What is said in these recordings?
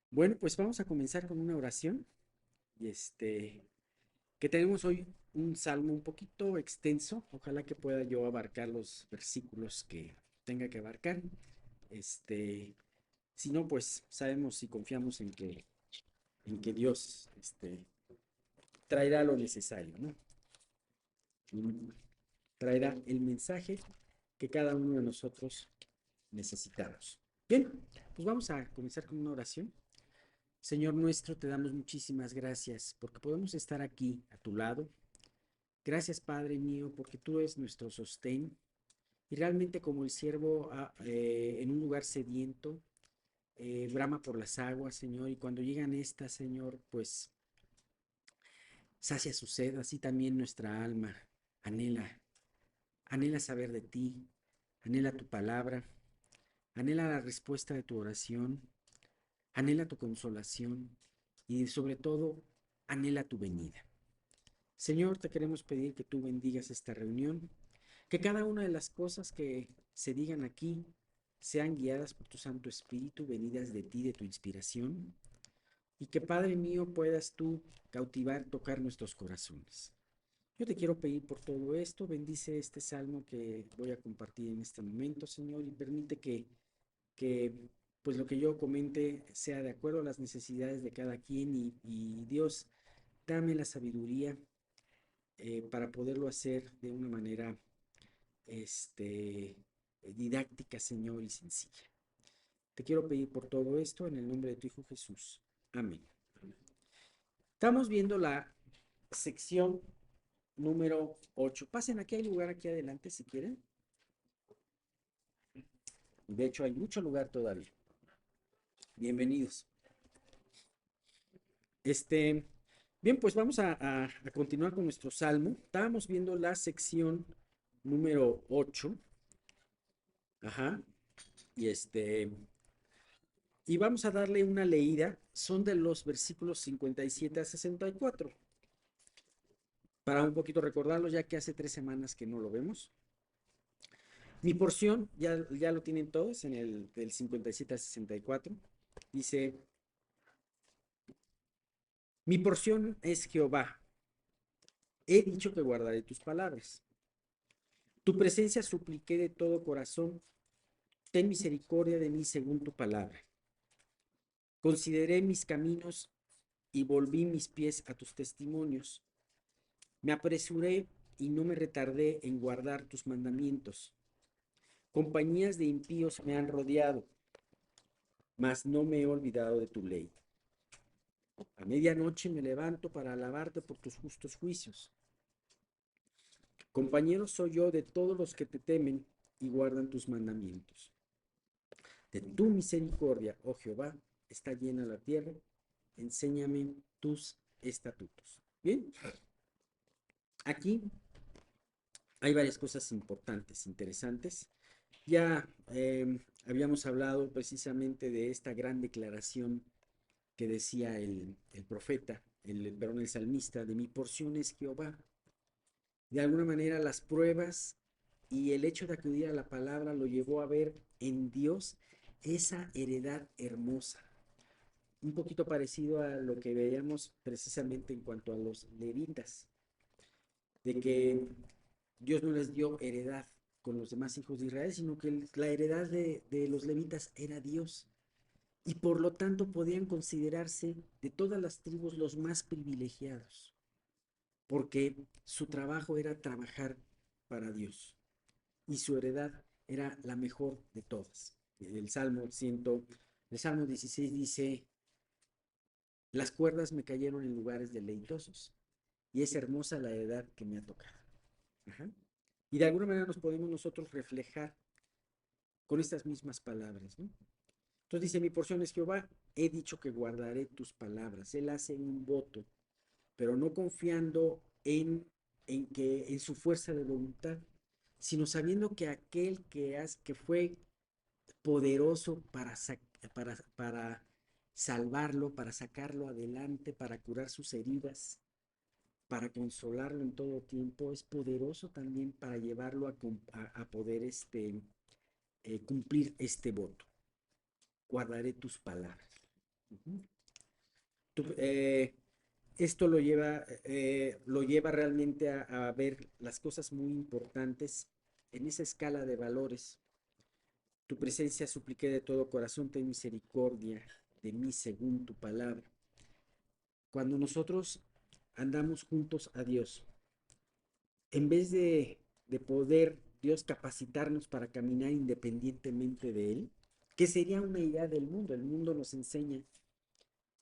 Bueno, pues vamos a comenzar con una oración y que tenemos hoy un salmo un poquito extenso. Ojalá que pueda yo abarcar los versículos que tenga que abarcar. Este, si no, pues sabemos y confiamos en que Dios, traerá lo necesario, ¿no? Y traerá el mensaje que cada uno de nosotros necesitamos. Bien, pues vamos a comenzar con una oración. Señor nuestro, te damos muchísimas gracias porque podemos estar aquí a tu lado. Gracias, Padre mío, porque tú eres nuestro sostén y realmente como el siervo en un lugar sediento, brama por las aguas, Señor, y cuando llegan estas, Señor, pues sacia su sed, así también nuestra alma anhela, anhela saber de ti, anhela tu palabra, anhela la respuesta de tu oración, anhela tu consolación y sobre todo anhela tu venida. Señor, te queremos pedir que tú bendigas esta reunión, que cada una de las cosas que se digan aquí sean guiadas por tu Santo Espíritu, venidas de ti, de tu inspiración, y que Padre mío puedas tú cautivar, tocar nuestros corazones. Yo te quiero pedir por todo esto, bendice este salmo que voy a compartir en este momento, Señor, y permite que pues lo que yo comente sea de acuerdo a las necesidades de cada quien y Dios, dame la sabiduría para poderlo hacer de una manera este, didáctica, Señor, y sencilla. Te quiero pedir por todo esto en el nombre de tu Hijo Jesús. Amén. Estamos viendo la sección número 8. Pasen, aquí hay lugar aquí adelante si quieren. De hecho, hay mucho lugar todavía. Bienvenidos. Este, bien, pues vamos a continuar con nuestro salmo. Estábamos viendo la sección número 8. Ajá. Y y vamos a darle una leída. Son de los versículos 57 a 64. Para un poquito recordarlo, ya que hace 3 semanas que no lo vemos. Mi porción, ya lo tienen todos en el del 57 al 64. Dice, mi porción es Jehová. He dicho que guardaré tus palabras. Tu presencia supliqué de todo corazón. Ten misericordia de mí según tu palabra. Consideré mis caminos y volví mis pies a tus testimonios. Me apresuré y no me retardé en guardar tus mandamientos. Compañías de impíos me han rodeado, mas no me he olvidado de tu ley. A medianoche me levanto para alabarte por tus justos juicios. Compañero soy yo de todos los que te temen y guardan tus mandamientos. De tu misericordia, oh Jehová, está llena la tierra. Enséñame tus estatutos. Bien, aquí hay varias cosas importantes, interesantes. Ya habíamos hablado precisamente de esta gran declaración que decía el profeta, perdón, el salmista, de mi porción es Jehová. De alguna manera las pruebas y el hecho de acudir a la palabra lo llevó a ver en Dios esa heredad hermosa. Un poquito parecido a lo que veíamos precisamente en cuanto a los levitas, de que Dios no les dio heredad con los demás hijos de Israel, sino que la heredad de los levitas era Dios. Y por lo tanto podían considerarse de todas las tribus los más privilegiados, porque su trabajo era trabajar para Dios y su heredad era la mejor de todas. El Salmo 16 dice, las cuerdas me cayeron en lugares deleitosos y es hermosa la heredad que me ha tocado. Ajá. Y de alguna manera nos podemos nosotros reflejar con estas mismas palabras, ¿no? Entonces dice, mi porción es Jehová, he dicho que guardaré tus palabras. Él hace un voto, pero no confiando en su fuerza de voluntad, sino sabiendo que aquel que fue poderoso para salvarlo, para sacarlo adelante, para curar sus heridas, para consolarlo en todo tiempo, es poderoso también para llevarlo a poder cumplir este voto. Guardaré tus palabras. Ujú. Tú, esto lo lleva realmente a ver las cosas muy importantes en esa escala de valores. Tu presencia supliqué de todo corazón, ten misericordia de mí según tu palabra. Cuando nosotros andamos juntos a Dios, en vez de poder Dios capacitarnos para caminar independientemente de Él, que sería una idea del mundo, el mundo nos enseña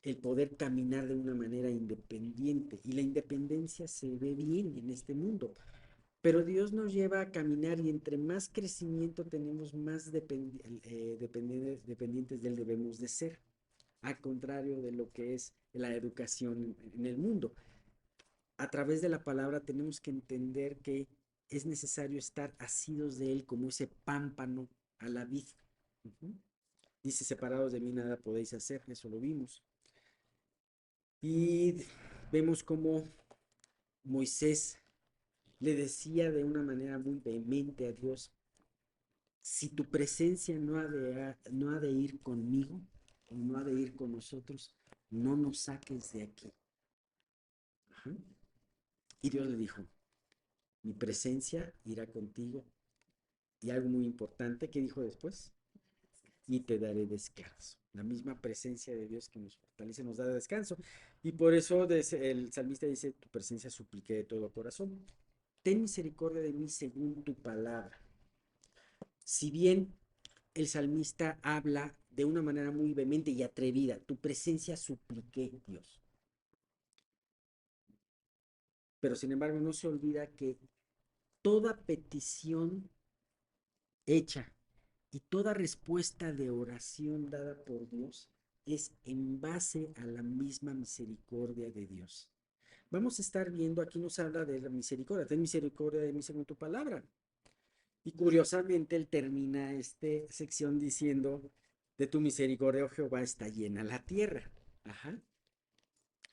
el poder caminar de una manera independiente y la independencia se ve bien en este mundo, pero Dios nos lleva a caminar y entre más crecimiento tenemos, más dependientes de Él debemos de ser, al contrario de lo que es la educación en el mundo. A través de la palabra tenemos que entender que es necesario estar asidos de Él como ese pámpano a la vid. Uh-huh. Dice, separados de mí nada podéis hacer, eso lo vimos. Y vemos cómo Moisés le decía de una manera muy vehemente a Dios, si tu presencia no ha de ir conmigo, o no ha de ir con nosotros, no nos saques de aquí. Ajá. Y Dios le dijo, mi presencia irá contigo. Y algo muy importante que dijo después, y te daré descanso. La misma presencia de Dios que nos fortalece nos da descanso. Y por eso el salmista dice, tu presencia supliqué de todo corazón. Ten misericordia de mí según tu palabra. Si bien el salmista habla de una manera muy vehemente y atrevida, tu presencia supliqué, Dios. Pero sin embargo no se olvida que toda petición hecha y toda respuesta de oración dada por Dios es en base a la misma misericordia de Dios. Vamos a estar viendo, aquí nos habla de la misericordia, ten misericordia de mí según tu palabra. Y curiosamente él termina esta sección diciendo, de tu misericordia, oh Jehová, está llena la tierra. Ajá.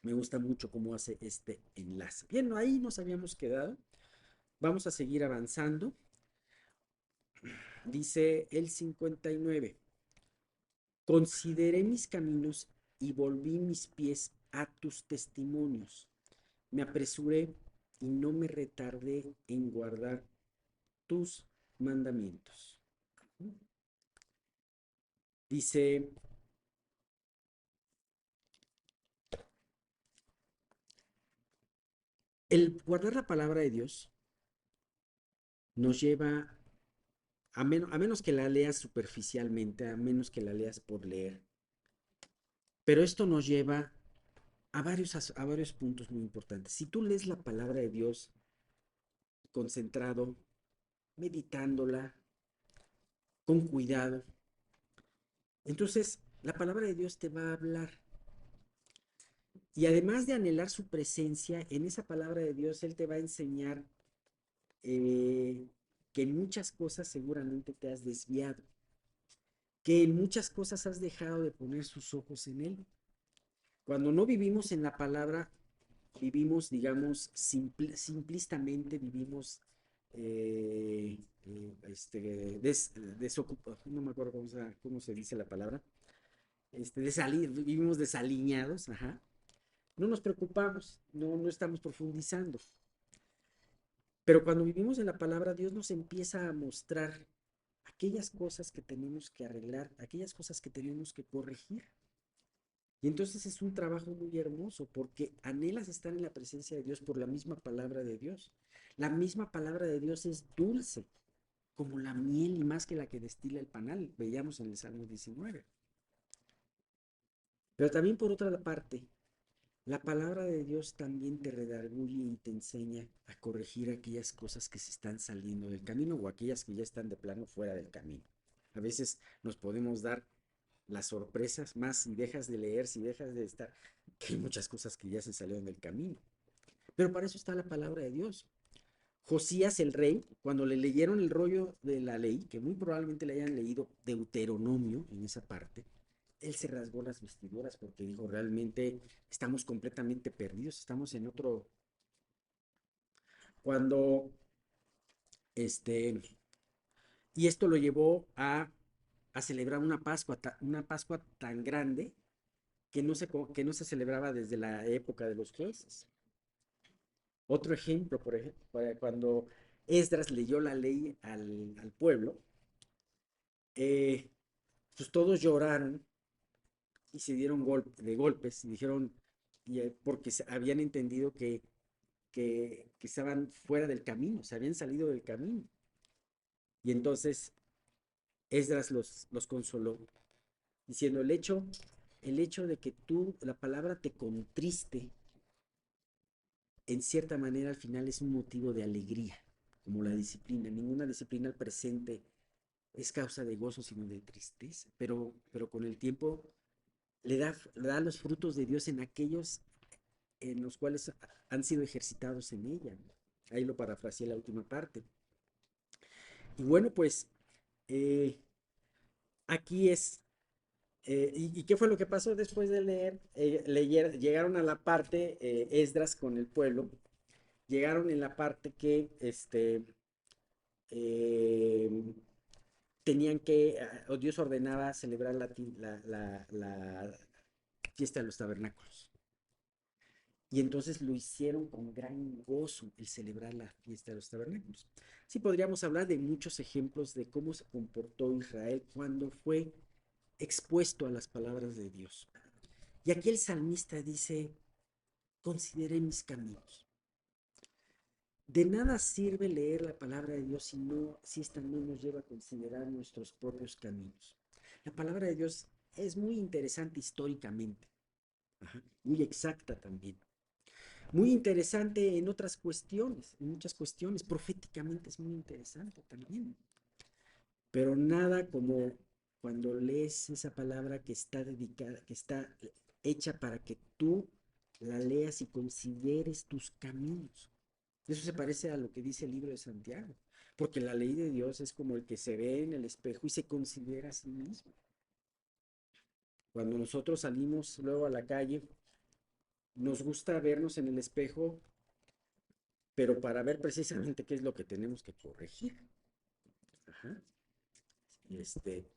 Me gusta mucho cómo hace este enlace. Bien, ahí nos habíamos quedado. Vamos a seguir avanzando. Dice el 59. Consideré mis caminos y volví mis pies a tus testimonios. Me apresuré y no me retardé en guardar tus mandamientos. Dice, el guardar la palabra de Dios nos lleva, a menos que la leas superficialmente, a menos que la leas por leer, pero esto nos lleva a varios puntos muy importantes. Si tú lees la palabra de Dios concentrado, meditándola, con cuidado, entonces la palabra de Dios te va a hablar. Y además de anhelar su presencia, en esa palabra de Dios Él te va a enseñar eh, que en muchas cosas seguramente te has desviado, que en muchas cosas has dejado de poner sus ojos en Él. Cuando no vivimos en la palabra, vivimos, digamos, simplistamente vivimos desocupados, no me acuerdo cómo se dice la palabra, vivimos desaliñados, ajá. No nos preocupamos, no estamos profundizando. Pero cuando vivimos en la palabra, Dios nos empieza a mostrar aquellas cosas que tenemos que arreglar, aquellas cosas que tenemos que corregir. Y entonces es un trabajo muy hermoso porque anhelas estar en la presencia de Dios por la misma palabra de Dios. La misma palabra de Dios es dulce, como la miel y más que la que destila el panal, veíamos en el Salmo 19. Pero también por otra parte, la palabra de Dios también te redarguye y te enseña a corregir aquellas cosas que se están saliendo del camino o aquellas que ya están de plano fuera del camino. A veces nos podemos dar las sorpresas más si dejas de leer, si dejas de estar, que hay muchas cosas que ya se salieron del camino. Pero para eso está la palabra de Dios. Josías el rey, cuando le leyeron el rollo de la ley, que muy probablemente le hayan leído Deuteronomio en esa parte, él se rasgó las vestiduras porque dijo, realmente estamos completamente perdidos, estamos en otro. Cuando, este, y esto lo llevó a celebrar una Pascua tan grande que no se celebraba desde la época de los jueces. Otro ejemplo, por ejemplo, cuando Esdras leyó la ley al pueblo, eh, pues todos lloraron y se dieron de golpes y dijeron, porque habían entendido que estaban fuera del camino, se habían salido del camino. Y entonces Esdras los consoló, diciendo, el hecho de que la palabra te contriste, en cierta manera al final es un motivo de alegría, como la disciplina. Ninguna disciplina al presente es causa de gozo, sino de tristeza. Pero con el tiempo le da los frutos de Dios en aquellos en los cuales han sido ejercitados en ella. Ahí lo parafraseé la última parte. Y bueno, pues eh, aquí es. ¿Y qué fue lo que pasó después de leer? Llegaron a la parte, Esdras con el pueblo, llegaron en la parte que eh, tenían que, o Dios ordenaba celebrar la fiesta de los tabernáculos. Y entonces lo hicieron con gran gozo el celebrar la fiesta de los tabernáculos. Sí, podríamos hablar de muchos ejemplos de cómo se comportó Israel cuando fue expuesto a las palabras de Dios. Y aquí el salmista dice, consideré mis caminos. De nada sirve leer la palabra de Dios si esta no nos lleva a considerar nuestros propios caminos. La palabra de Dios es muy interesante históricamente, ajá, muy exacta también. Muy interesante en otras cuestiones, en muchas cuestiones, proféticamente es muy interesante también. Pero nada como cuando lees esa palabra que está dedicada, que está hecha para que tú la leas y consideres tus caminos. Eso se parece a lo que dice el libro de Santiago, porque la ley de Dios es como el que se ve en el espejo y se considera a sí mismo. Cuando nosotros salimos luego a la calle, nos gusta vernos en el espejo, pero para ver precisamente qué es lo que tenemos que corregir. Ajá. Este,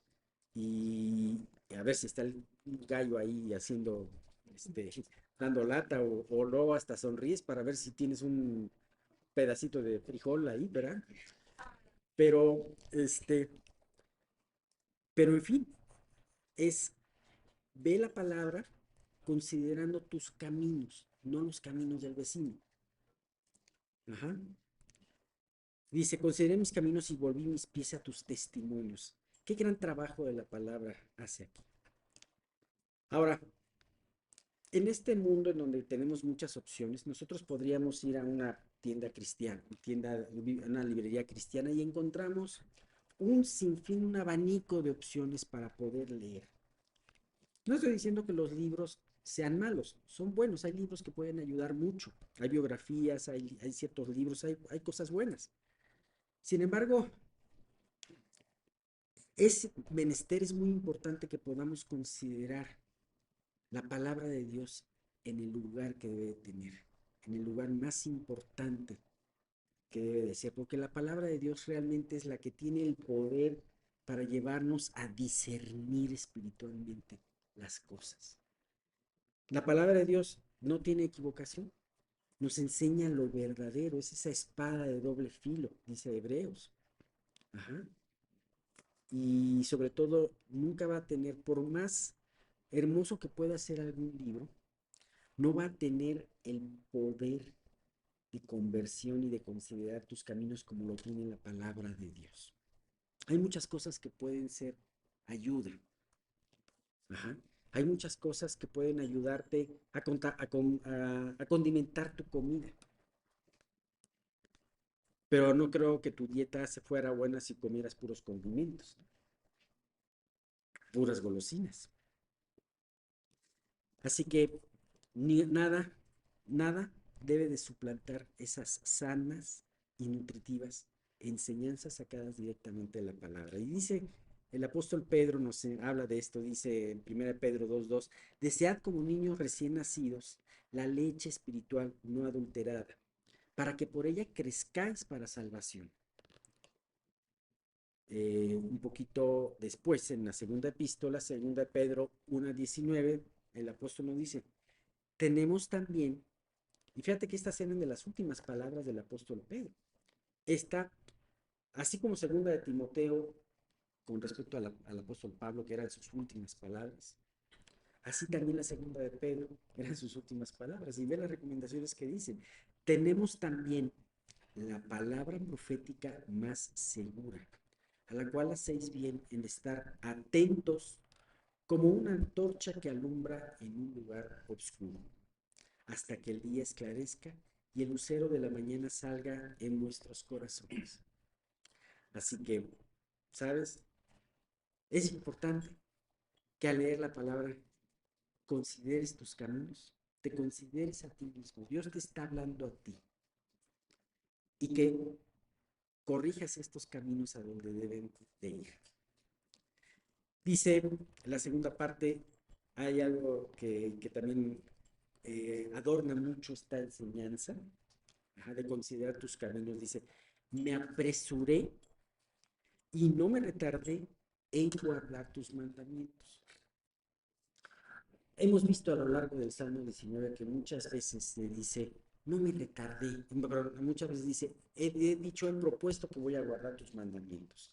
y a ver si está el gallo ahí haciendo, dando lata o luego hasta sonríes para ver si tienes un pedacito de frijol ahí, ¿verdad? Pero, pero en fin, es, ve la palabra considerando tus caminos, no los caminos del vecino. Ajá. Dice, consideré mis caminos y volví mis pies a tus testimonios. Qué gran trabajo de la palabra hace aquí. Ahora, en este mundo en donde tenemos muchas opciones, nosotros podríamos ir a una tienda cristiana, una librería cristiana y encontramos un sinfín, un abanico de opciones para poder leer. No estoy diciendo que los libros sean malos, son buenos, hay libros que pueden ayudar mucho, hay biografías, hay ciertos libros, hay cosas buenas. Sin embargo, es muy importante que podamos considerar la palabra de Dios en el lugar que debe tener, en el lugar más importante que debe de ser, porque la palabra de Dios realmente es la que tiene el poder para llevarnos a discernir espiritualmente las cosas. La palabra de Dios no tiene equivocación, nos enseña lo verdadero, es esa espada de doble filo, dice Hebreos. Ajá. Y sobre todo, nunca va a tener, por más hermoso que pueda ser algún libro, no va a tener el poder de conversión y de considerar tus caminos como lo tiene la palabra de Dios. Hay muchas cosas que pueden ser ayuda. Ajá. Hay muchas cosas que pueden ayudarte a condimentar tu comida. Pero no creo que tu dieta se fuera buena si comieras puros condimentos, puras golosinas. Así que nada, nada debe de suplantar esas sanas y nutritivas enseñanzas sacadas directamente de la palabra. Y dice el apóstol Pedro, nos habla de esto, dice en 1 Pedro 2:2, desead como niños recién nacidos la leche espiritual no adulterada, para que por ella crezcáis para salvación. Un poquito después, en la segunda epístola, segunda de Pedro 1:19, el apóstol nos dice, tenemos también, y fíjate que estas eran de las últimas palabras del apóstol Pedro. Esta, así como segunda de Timoteo, con respecto al apóstol Pablo, que eran sus últimas palabras, así también la segunda de Pedro eran sus últimas palabras. Y ve las recomendaciones que dicen. Tenemos también la palabra profética más segura, a la cual hacéis bien en estar atentos como una antorcha que alumbra en un lugar oscuro, hasta que el día esclarezca y el lucero de la mañana salga en vuestros corazones. Así que, ¿sabes? Es importante que al leer la palabra consideres tus caminos, te consideres a ti mismo. Dios te está hablando a ti y que corrijas estos caminos a donde deben de ir. Dice la segunda parte, hay algo que también adorna mucho esta enseñanza, de considerar tus caminos. Dice, me apresuré y no me retardé en guardar tus mandamientos. Hemos visto a lo largo del Salmo 19 que muchas veces se dice, no me retardé, pero muchas veces dice, he dicho, he propuesto que voy a guardar tus mandamientos.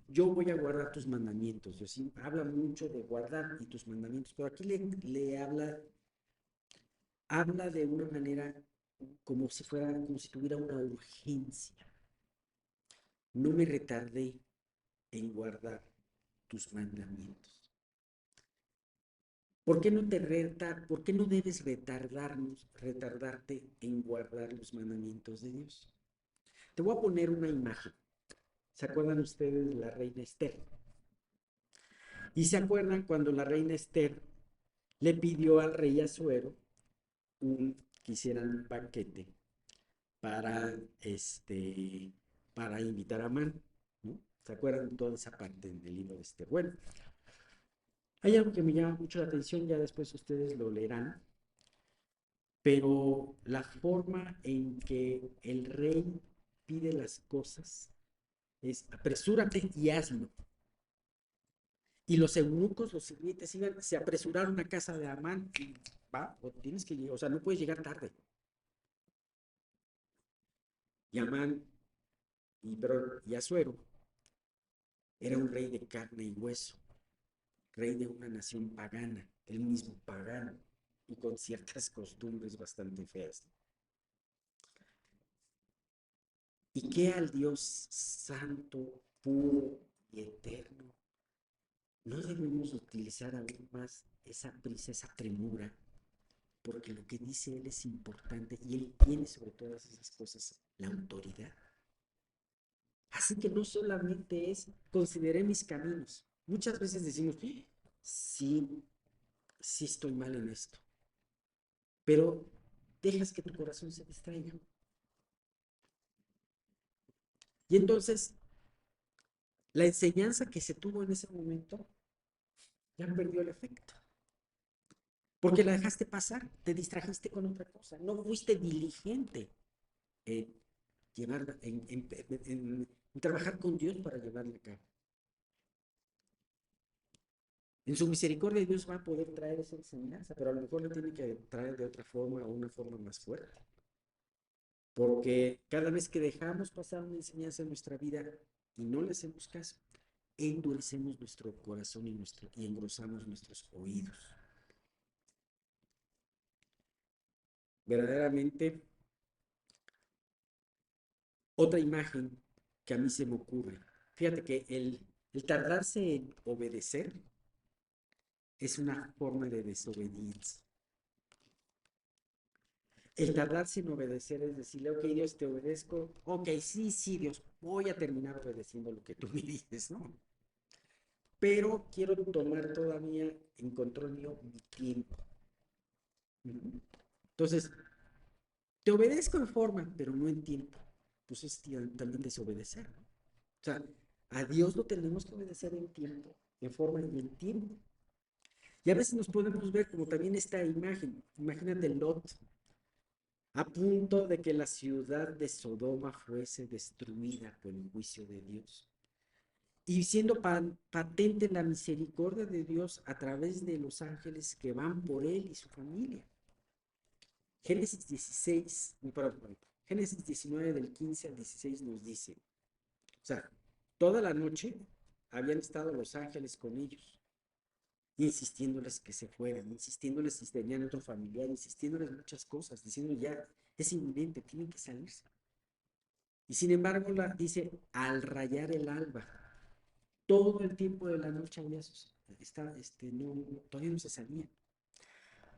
Yo voy a guardar tus mandamientos. Dios sí, habla mucho de guardar y tus mandamientos, pero aquí le habla de una manera como si fuera, como si tuviera una urgencia. No me retardé en guardar tus mandamientos. ¿Por qué no debes retardarte en guardar los mandamientos de Dios? Te voy a poner una imagen. ¿Se acuerdan ustedes de la reina Esther? Y se acuerdan cuando la reina Esther le pidió al rey Asuero que hicieran un banquete para, para invitar a Amán, ¿no? ¿Se acuerdan de toda esa parte del libro de Esther? Bueno, hay algo que me llama mucho la atención, ya después ustedes lo leerán, pero la forma en que el rey pide las cosas es apresúrate y hazlo. Y los eunucos, los sirvientes, se apresuraron a casa de Amán y va, o tienes que llegar, o sea, no puedes llegar tarde. Y Amán y Asuero era un rey de carne y hueso, rey de una nación pagana, él mismo pagano, y con ciertas costumbres bastante feas. ¿Y qué al Dios santo, puro y eterno no debemos utilizar aún más esa prisa, esa premura? Porque lo que dice Él es importante y Él tiene sobre todas esas cosas la autoridad. Así que no solamente es consideré mis caminos. Muchas veces decimos, sí, sí estoy mal en esto, pero dejas que tu corazón se distraiga. Y entonces, la enseñanza que se tuvo en ese momento ya perdió el efecto. Porque la dejaste pasar, te distrajiste con otra cosa, no fuiste diligente en llevarla, en trabajar con Dios para llevarla a cabo. En su misericordia Dios va a poder traer esa enseñanza, pero a lo mejor la tiene que traer de otra forma o una forma más fuerte. Porque cada vez que dejamos pasar una enseñanza en nuestra vida y no le hacemos caso, endurecemos nuestro corazón y engrosamos nuestros oídos. Verdaderamente, otra imagen que a mí se me ocurre. Fíjate que el tardarse en obedecer es una forma de desobediencia. El tardarse en obedecer es decirle, ok, Dios, te obedezco. Ok, sí, sí, Dios, voy a terminar obedeciendo lo que tú me dices, ¿no? Pero quiero tomar todavía en control mío mi tiempo. Entonces, te obedezco en forma, pero no en tiempo. Pues es también desobedecer, ¿no? O sea, a Dios lo tenemos que obedecer en tiempo, en forma y en tiempo. Y a veces nos podemos ver como también esta imagen. Imagínate Lot, a punto de que la ciudad de Sodoma fuese destruida por el juicio de Dios. y siendo patente la misericordia de Dios a través de los ángeles que van por él y su familia. Génesis 16, perdón, Génesis 19 del 15 al 16 nos dice, o sea, toda la noche habían estado los ángeles con ellos, insistiéndoles que se fueran, insistiéndoles si tenían otro familiar, insistiéndoles muchas cosas, diciendo ya, es inminente, tienen que salirse. Y sin embargo, dice, al rayar el alba, todo el tiempo de la noche había todavía no se salía.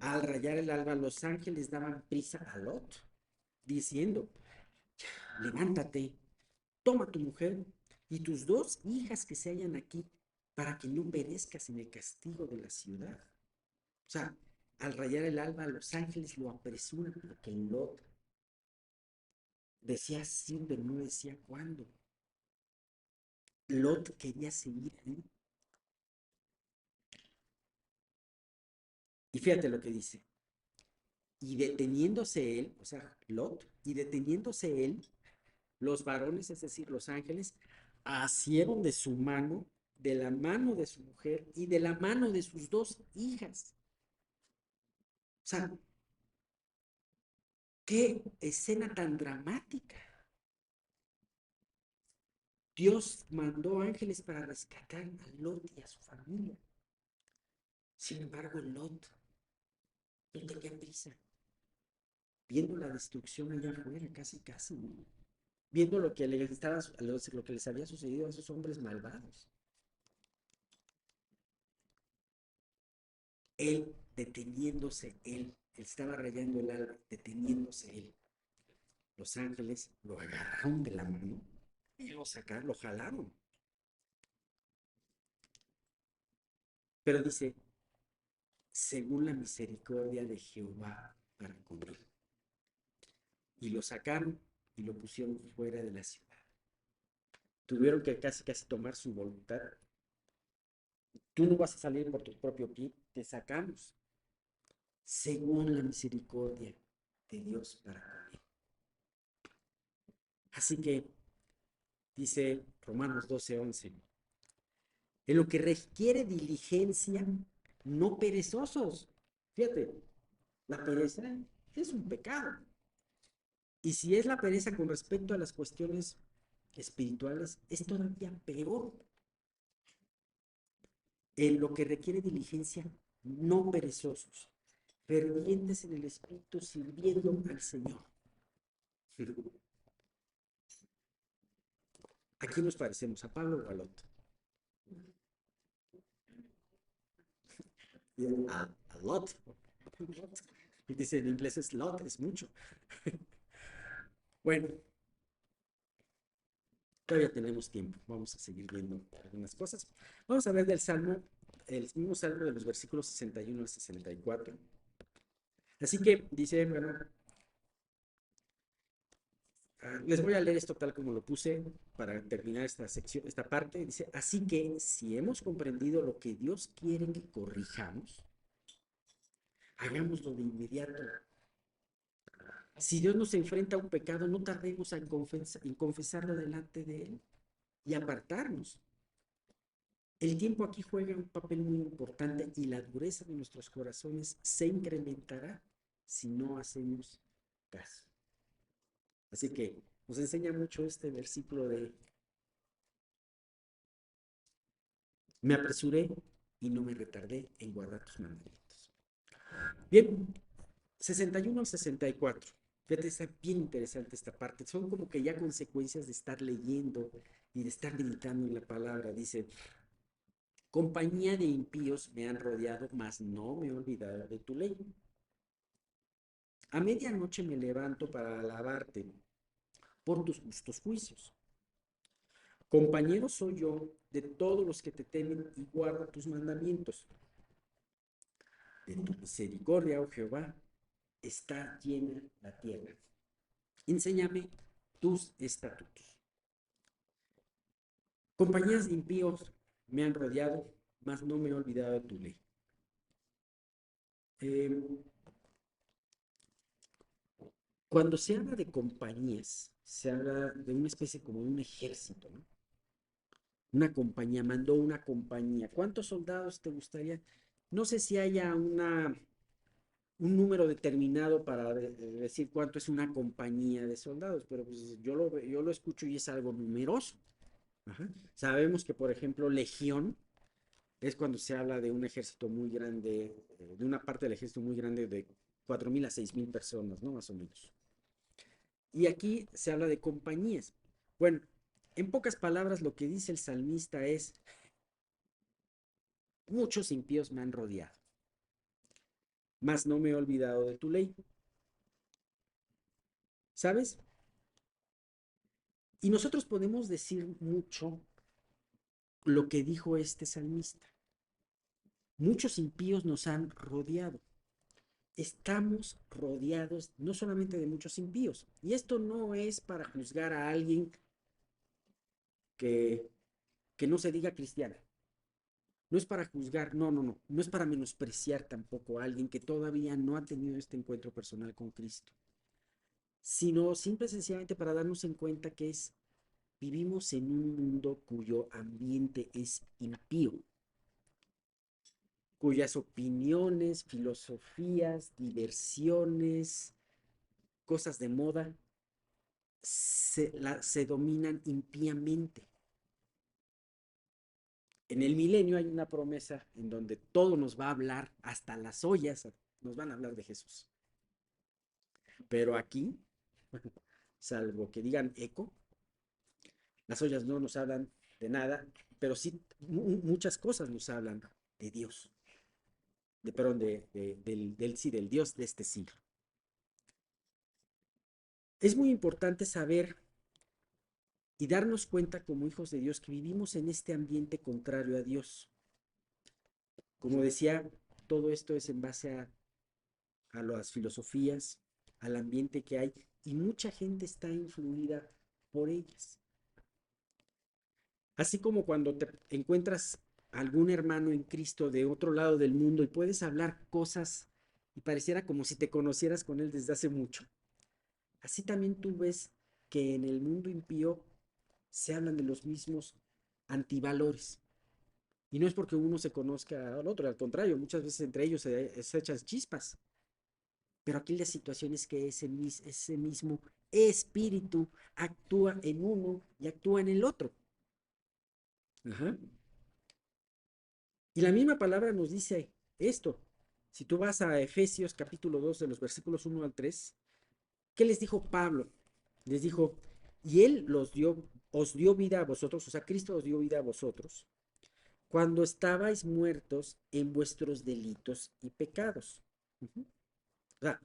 Al rayar el alba, los ángeles daban prisa a Lot, diciendo, levántate, toma tu mujer y tus dos hijas que se hallan aquí, para que no perezcas en el castigo de la ciudad. O sea, al rayar el alba, los ángeles lo apresuran porque Lot decía sí, pero no decía cuándo. Lot quería seguir ahí. Y fíjate lo que dice. Y deteniéndose él, o sea, Lot, y deteniéndose él, los varones, es decir, los ángeles, asieron de su mano, de la mano de su mujer y de la mano de sus dos hijas. O sea, qué escena tan dramática. Dios mandó ángeles para rescatar a Lot y a su familia. Sin embargo, Lot no tenía prisa, viendo la destrucción allá afuera, casi, casi, ¿no? Viendo lo que les había sucedido a esos hombres malvados. Él deteniéndose, él estaba rayando el alba, deteniéndose él. Los ángeles lo agarraron de la mano y lo sacaron, lo jalaron. Pero dice, según la misericordia de Jehová para con él. Y lo sacaron y lo pusieron fuera de la ciudad. Tuvieron que casi, casi tomar su voluntad. Tú no vas a salir por tu propio pie, te sacamos. Según la misericordia de Dios para con él. Así que dice Romanos 12:11, en lo que requiere diligencia, no perezosos. Fíjate, la pereza es un pecado. Y si es la pereza con respecto a las cuestiones espirituales, es todavía peor. En lo que requiere diligencia, no perezosos, fervientes en el espíritu, sirviendo al Señor. Aquí nos parecemos a Pablo o a Lot. A lot. Y dice en inglés es lot, es mucho. Bueno, todavía tenemos tiempo. Vamos a seguir viendo algunas cosas. Vamos a ver del Salmo, el mismo Salmo de los versículos 61 al 64. Así que dice, bueno, les voy a leer esto tal como lo puse para terminar esta sección, esta parte. Dice, así que si hemos comprendido lo que Dios quiere que corrijamos, hagámoslo de inmediato. Si Dios nos enfrenta a un pecado, no tardemos en confesarlo delante de Él y apartarnos. El tiempo aquí juega un papel muy importante y la dureza de nuestros corazones se incrementará si no hacemos caso. Así que nos enseña mucho este versículo de me apresuré y no me retardé en guardar tus mandamientos. Bien, 61 al 64. Fíjate, está bien interesante esta parte. Son como que ya consecuencias de estar leyendo y de estar meditando en la palabra. Dice, compañía de impíos me han rodeado, mas no me he olvidado de tu ley. A medianoche me levanto para alabarte por tus justos juicios. Compañero soy yo de todos los que te temen y guardan tus mandamientos. De tu misericordia, oh Jehová, está llena la tierra. Enséñame tus estatutos. Compañías de impíos me han rodeado, mas no me he olvidado de tu ley. Eh, Cuando se habla de compañías, se habla de una especie como de un ejército, ¿no? Una compañía, mandó una compañía. ¿Cuántos soldados te gustaría? No sé si haya un número determinado para decir cuánto es una compañía de soldados, pero pues yo lo escucho y es algo numeroso. Ajá. Sabemos que, por ejemplo, legión es cuando se habla de un ejército muy grande, de una parte del ejército muy grande de 4,000 a 6,000 personas, ¿no? Más o menos. Y aquí se habla de compañías. Bueno, en pocas palabras, lo que dice el salmista es, muchos impíos me han rodeado, mas no me he olvidado de tu ley. ¿Sabes? Y nosotros podemos decir mucho lo que dijo este salmista. Muchos impíos nos han rodeado. Estamos rodeados no solamente de muchos impíos. Y esto no es para juzgar a alguien que, que no se diga cristiana. No es para juzgar, no, no, no. No es para menospreciar tampoco a alguien que todavía no ha tenido este encuentro personal con Cristo. Sino simple y sencillamente para darnos en cuenta que vivimos en un mundo cuyo ambiente es impío, cuyas opiniones, filosofías, diversiones, cosas de moda, se dominan impíamente. En el milenio hay una promesa en donde todo nos va a hablar, hasta las ollas nos van a hablar de Jesús. Pero aquí, salvo que digan eco, las ollas no nos hablan de nada, pero sí muchas cosas nos hablan de Dios, perdón, sí, del Dios de este siglo. Es muy importante saber y darnos cuenta como hijos de Dios que vivimos en este ambiente contrario a Dios. Como decía, todo esto es en base a las filosofías, al ambiente que hay, y mucha gente está influida por ellas. Así como cuando te encuentras algún hermano en Cristo de otro lado del mundo y puedes hablar cosas y pareciera como si te conocieras con él desde hace mucho. Así también tú ves que en el mundo impío se hablan de los mismos antivalores. Y no es porque uno se conozca al otro, al contrario, muchas veces entre ellos se echan chispas. Pero aquí la situación es que ese mismo espíritu actúa en uno y actúa en el otro. Ajá. Y la misma palabra nos dice esto. Si tú vas a Efesios capítulo 2 de los versículos 1 al 3, ¿qué les dijo Pablo? Les dijo, y él os dio vida a vosotros, o sea, Cristo os dio vida a vosotros, cuando estabais muertos en vuestros delitos y pecados. Uh-huh. O sea,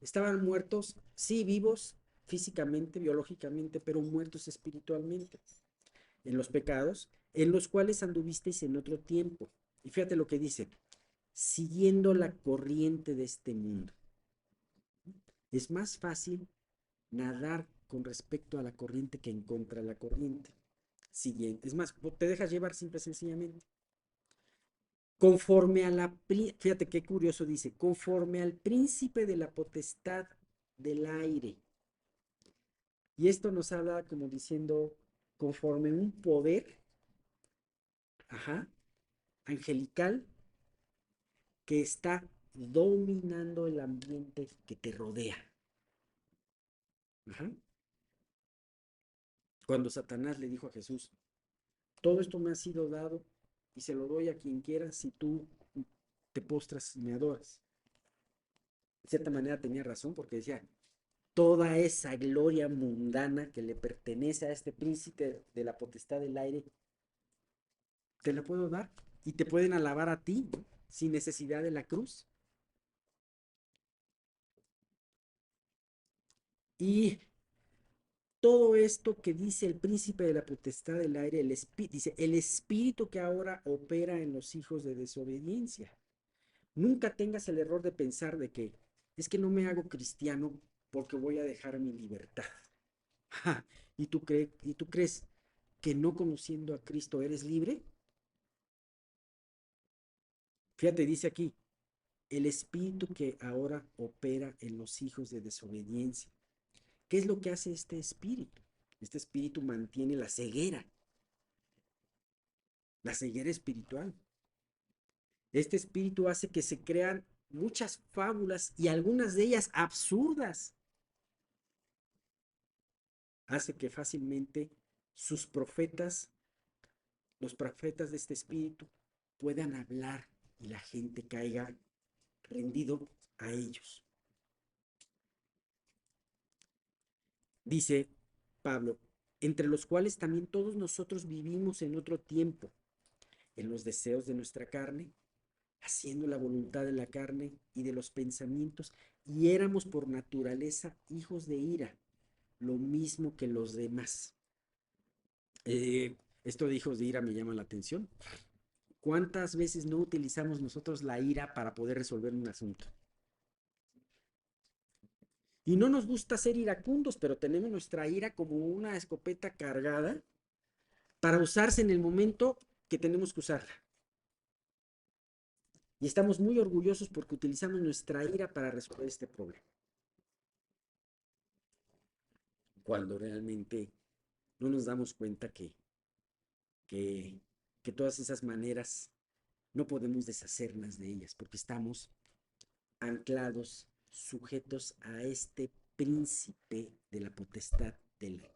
estaban muertos, sí, vivos físicamente, biológicamente, pero muertos espiritualmente, en los pecados, en los cuales anduvisteis en otro tiempo. Y fíjate lo que dice, siguiendo la corriente de este mundo. Es más fácil nadar con respecto a la corriente que en contra de la corriente. Siguiente. Es más, te dejas llevar simple y sencillamente. Conforme a fíjate qué curioso dice, conforme al príncipe de la potestad del aire. Y esto nos habla como diciendo, conforme un poder, ajá, angelical que está dominando el ambiente que te rodea. Ajá. Cuando Satanás le dijo a Jesús, todo esto me ha sido dado y se lo doy a quien quiera si tú te postras y me adoras. De cierta manera tenía razón porque decía, toda esa gloria mundana que le pertenece a este príncipe de la potestad del aire, te la puedo dar y te pueden alabar a ti, ¿no? Sin necesidad de la cruz. Y todo esto que dice el príncipe de la potestad del aire, dice, el espíritu que ahora opera en los hijos de desobediencia. Nunca tengas el error de pensar de que es que no me hago cristiano porque voy a dejar mi libertad. ¿Y tú crees que no conociendo a Cristo eres libre? Fíjate, dice aquí, el espíritu que ahora opera en los hijos de desobediencia. ¿Qué es lo que hace este espíritu? Este espíritu mantiene la ceguera. la ceguera espiritual. Este espíritu hace que se crean muchas fábulas y algunas de ellas absurdas. Hace que fácilmente sus profetas, los profetas de este espíritu, puedan hablar y la gente caiga rendido a ellos. Dice Pablo, entre los cuales también todos nosotros vivimos en otro tiempo, en los deseos de nuestra carne, haciendo la voluntad de la carne y de los pensamientos, y éramos por naturaleza hijos de ira, lo mismo que los demás. Esto de hijos de ira me llama la atención. ¿Cuántas veces no utilizamos nosotros la ira para poder resolver un asunto? Y no nos gusta ser iracundos, pero tenemos nuestra ira como una escopeta cargada para usarse en el momento que tenemos que usarla. Y estamos muy orgullosos porque utilizamos nuestra ira para resolver este problema. Cuando realmente no nos damos cuenta que, que todas esas maneras no podemos deshacernos de ellas porque estamos anclados, sujetos a este príncipe de la potestad del aire.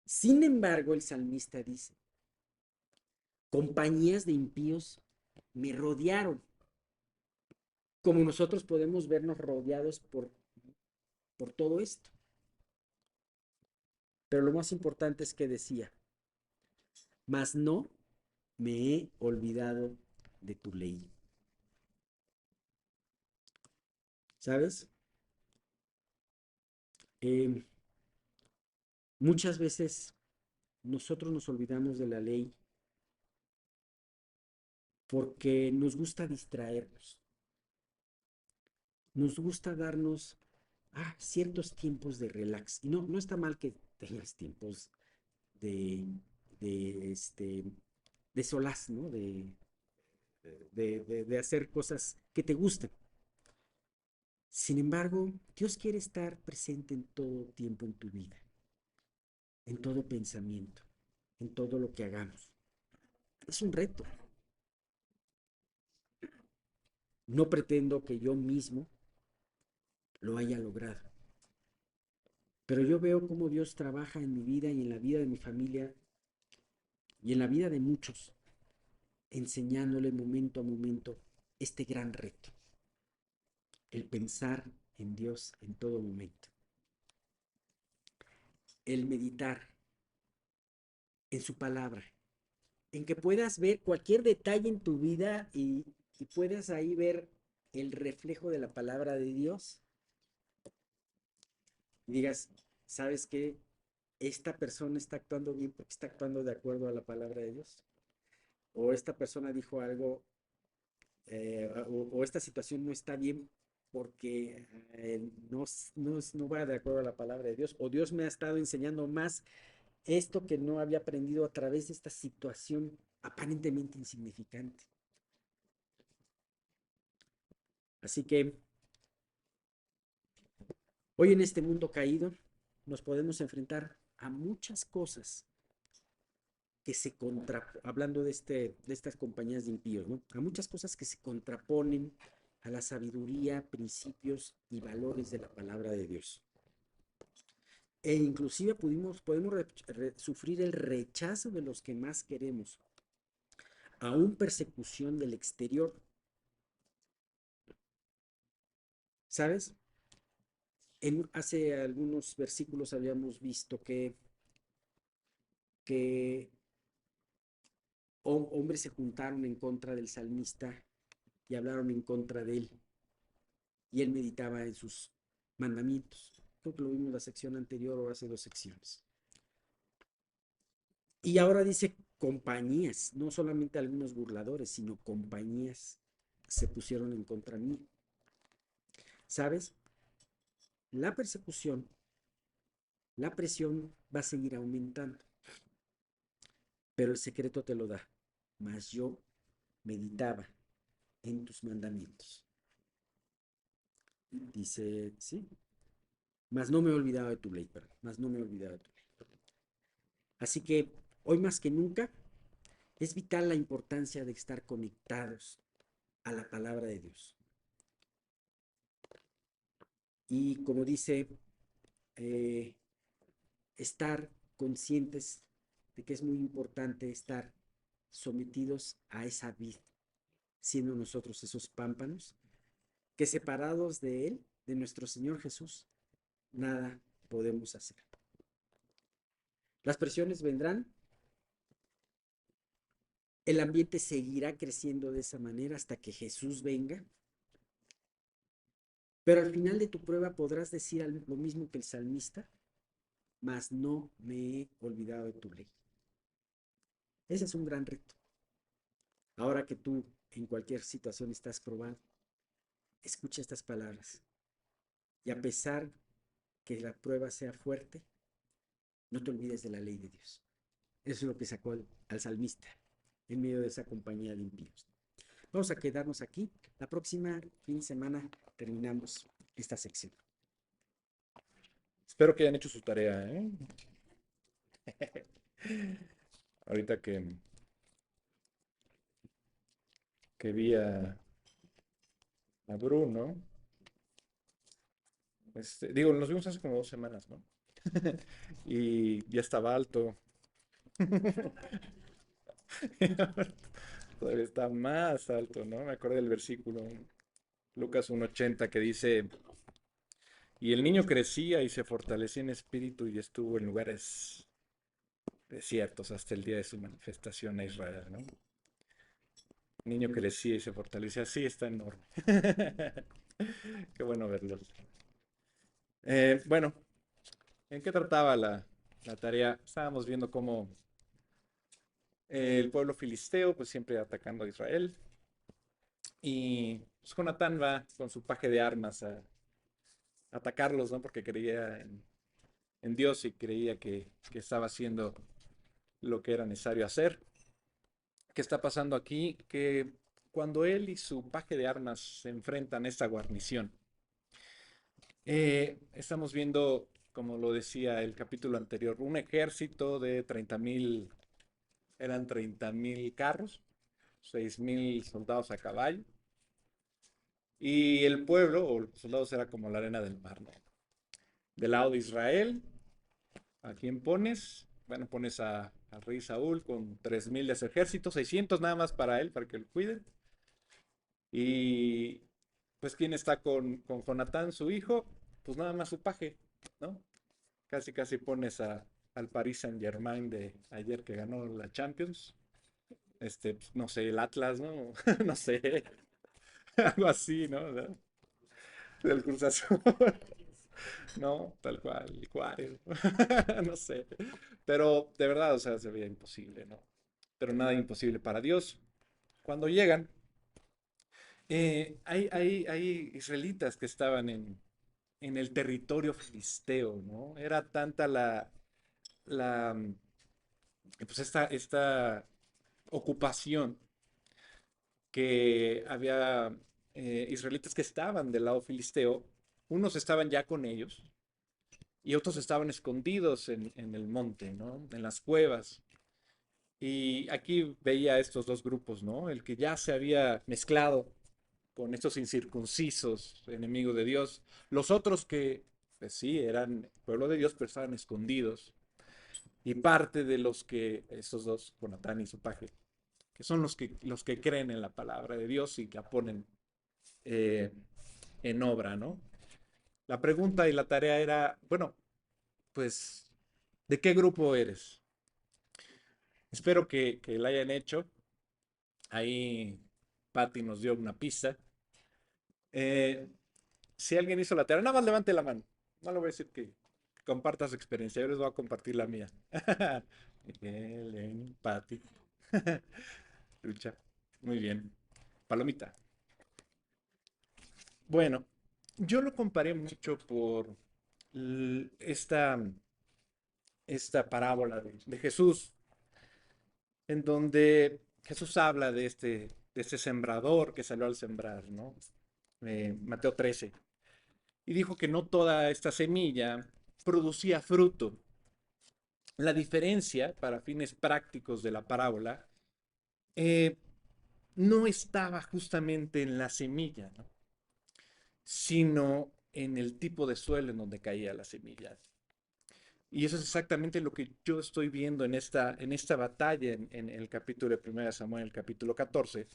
Sin embargo, el salmista dice, compañías de impíos me rodearon, como nosotros podemos vernos rodeados por todo esto. Pero lo más importante es que decía, mas no me he olvidado de tu ley. ¿Sabes? Eh, muchas veces nosotros nos olvidamos de la ley porque nos gusta distraernos, nos gusta darnos ciertos tiempos de relax. Y no está mal que tengas tiempos de, de, este, de solaz, ¿no? De hacer cosas que te gusten. Sin embargo, Dios quiere estar presente en todo tiempo en tu vida, en todo pensamiento, en todo lo que hagamos. Es un reto. No pretendo que yo mismo lo haya logrado, pero yo veo cómo Dios trabaja en mi vida y en la vida de mi familia y en la vida de muchos, enseñándole momento a momento este gran reto, el pensar en Dios en todo momento, el meditar en su palabra, en que puedas ver cualquier detalle en tu vida y puedas ahí ver el reflejo de la palabra de Dios y digas, ¿sabes qué? Esta persona está actuando bien porque está actuando de acuerdo a la palabra de Dios. O esta persona dijo algo, o esta situación no está bien porque no va de acuerdo a la palabra de Dios. O Dios me ha estado enseñando más esto que no había aprendido a través de esta situación aparentemente insignificante. Así que hoy en este mundo caído nos podemos enfrentar a muchas cosas que se hablando de estas compañías de impíos, ¿no? A muchas cosas que se contraponen a la sabiduría, principios y valores de la palabra de Dios. E inclusive podemos sufrir el rechazo de los que más queremos, aún persecución del exterior. ¿Sabes? Hace algunos versículos habíamos visto que hombres se juntaron en contra del salmista y hablaron en contra de él. Y él meditaba en sus mandamientos. Creo que lo vimos en la sección anterior o hace dos secciones. Y ahora dice compañías, no solamente algunos burladores, sino compañías se pusieron en contra mí. ¿Sabes? La persecución, la presión va a seguir aumentando, pero el secreto te lo da. Mas yo meditaba en tus mandamientos. Dice, sí, mas no me he olvidado de tu ley. Mas no me he olvidado de tu ley. Así que hoy más que nunca Es vital la importancia de estar conectados a la palabra de Dios. Y como dice, eh, estar conscientes de que es muy importante estar sometidos a esa vid, siendo nosotros esos pámpanos, que separados de Él, de nuestro Señor Jesús, nada podemos hacer. Las presiones vendrán, el ambiente seguirá creciendo de esa manera hasta que Jesús venga, pero al final de tu prueba podrás decir lo mismo que el salmista, mas no me he olvidado de tu ley. Ese es un gran reto. Ahora que tú en cualquier situación estás probado, escucha estas palabras y a pesar que la prueba sea fuerte, no te olvides de la ley de Dios. Eso es lo que sacó al salmista en medio de esa compañía de impíos. Vamos a quedarnos aquí. La próxima fin de semana terminamos esta sección. Espero que hayan hecho su tarea, ¿eh? Ahorita que vi a Bruno, digo, nos vimos hace como 2 semanas, ¿no? Y ya estaba alto. Todavía está más alto, ¿no? Me acordé del versículo, Lucas 1:80, que dice, y el niño crecía y se fortalecía en espíritu y estuvo en lugares desiertos hasta el día de su manifestación a Israel, ¿no? El niño crecía y se fortalecía, sí, está enorme. Qué bueno verlo. Bueno, ¿en qué trataba la tarea? Estábamos viendo cómo el pueblo filisteo, pues siempre atacando a Israel. Y pues, Jonatán va con su paje de armas a atacarlos, ¿no? Porque creía en Dios y creía que estaba haciendo lo que era necesario hacer. ¿Qué está pasando aquí? Que cuando él y su paje de armas se enfrentan a esta guarnición, estamos viendo, como lo decía el capítulo anterior, un ejército de 30,000, eran 30,000 carros, 6,000 soldados a caballo, y el pueblo, o los soldados, era como la arena del mar, ¿no? Del lado de Israel, ¿a quién pones? Bueno, pones al rey Saúl con 3,000 de su ejército, 600 nada más para él, para que lo cuide. Y pues, ¿quién está con Jonatán, su hijo? Pues nada más su paje, ¿no? Casi, casi pones al Paris Saint-Germain de ayer que ganó la Champions. Pues, no sé, el Atlas, ¿no? No sé, algo así, ¿no? Del Cruz Azul. No, tal cual, el Juárez. No sé. Pero de verdad, o sea, se veía imposible, ¿no? Pero nada imposible para Dios. Cuando llegan, hay israelitas que estaban en el territorio filisteo, ¿no? Era tanta la, pues esta ocupación que había israelitas que estaban del lado filisteo, unos estaban ya con ellos y otros estaban escondidos en el monte, ¿no? En las cuevas. Y aquí veía estos dos grupos, ¿no? El que ya se había mezclado con estos incircuncisos, enemigos de Dios. Los otros que, pues sí, eran pueblo de Dios, pero estaban escondidos. Y parte de los que, estos dos, Jonatán y su paje, que son los que creen en la palabra de Dios y la ponen eh, en obra, ¿no? La pregunta y la tarea era, bueno, pues, ¿de qué grupo eres? Espero que la hayan hecho. Ahí Patty nos dio una pista. Eh, si alguien hizo la tarea, nada más levante la mano. No le voy a decir que comparta su experiencia, yo les voy a compartir la mía. Miguel, Patty. Lucha. Muy bien. Palomita. Bueno, yo lo comparé mucho por esta parábola de Jesús, en donde Jesús habla de este sembrador que salió al sembrar, ¿no? Mateo 13. Y dijo que no toda esta semilla producía fruto. La diferencia, para fines prácticos de la parábola, eh, no estaba justamente en la semilla, ¿no? Sino en el tipo de suelo en donde caía la semilla. Y eso es exactamente lo que yo estoy viendo en esta batalla en el capítulo de 1 Samuel, el capítulo 14.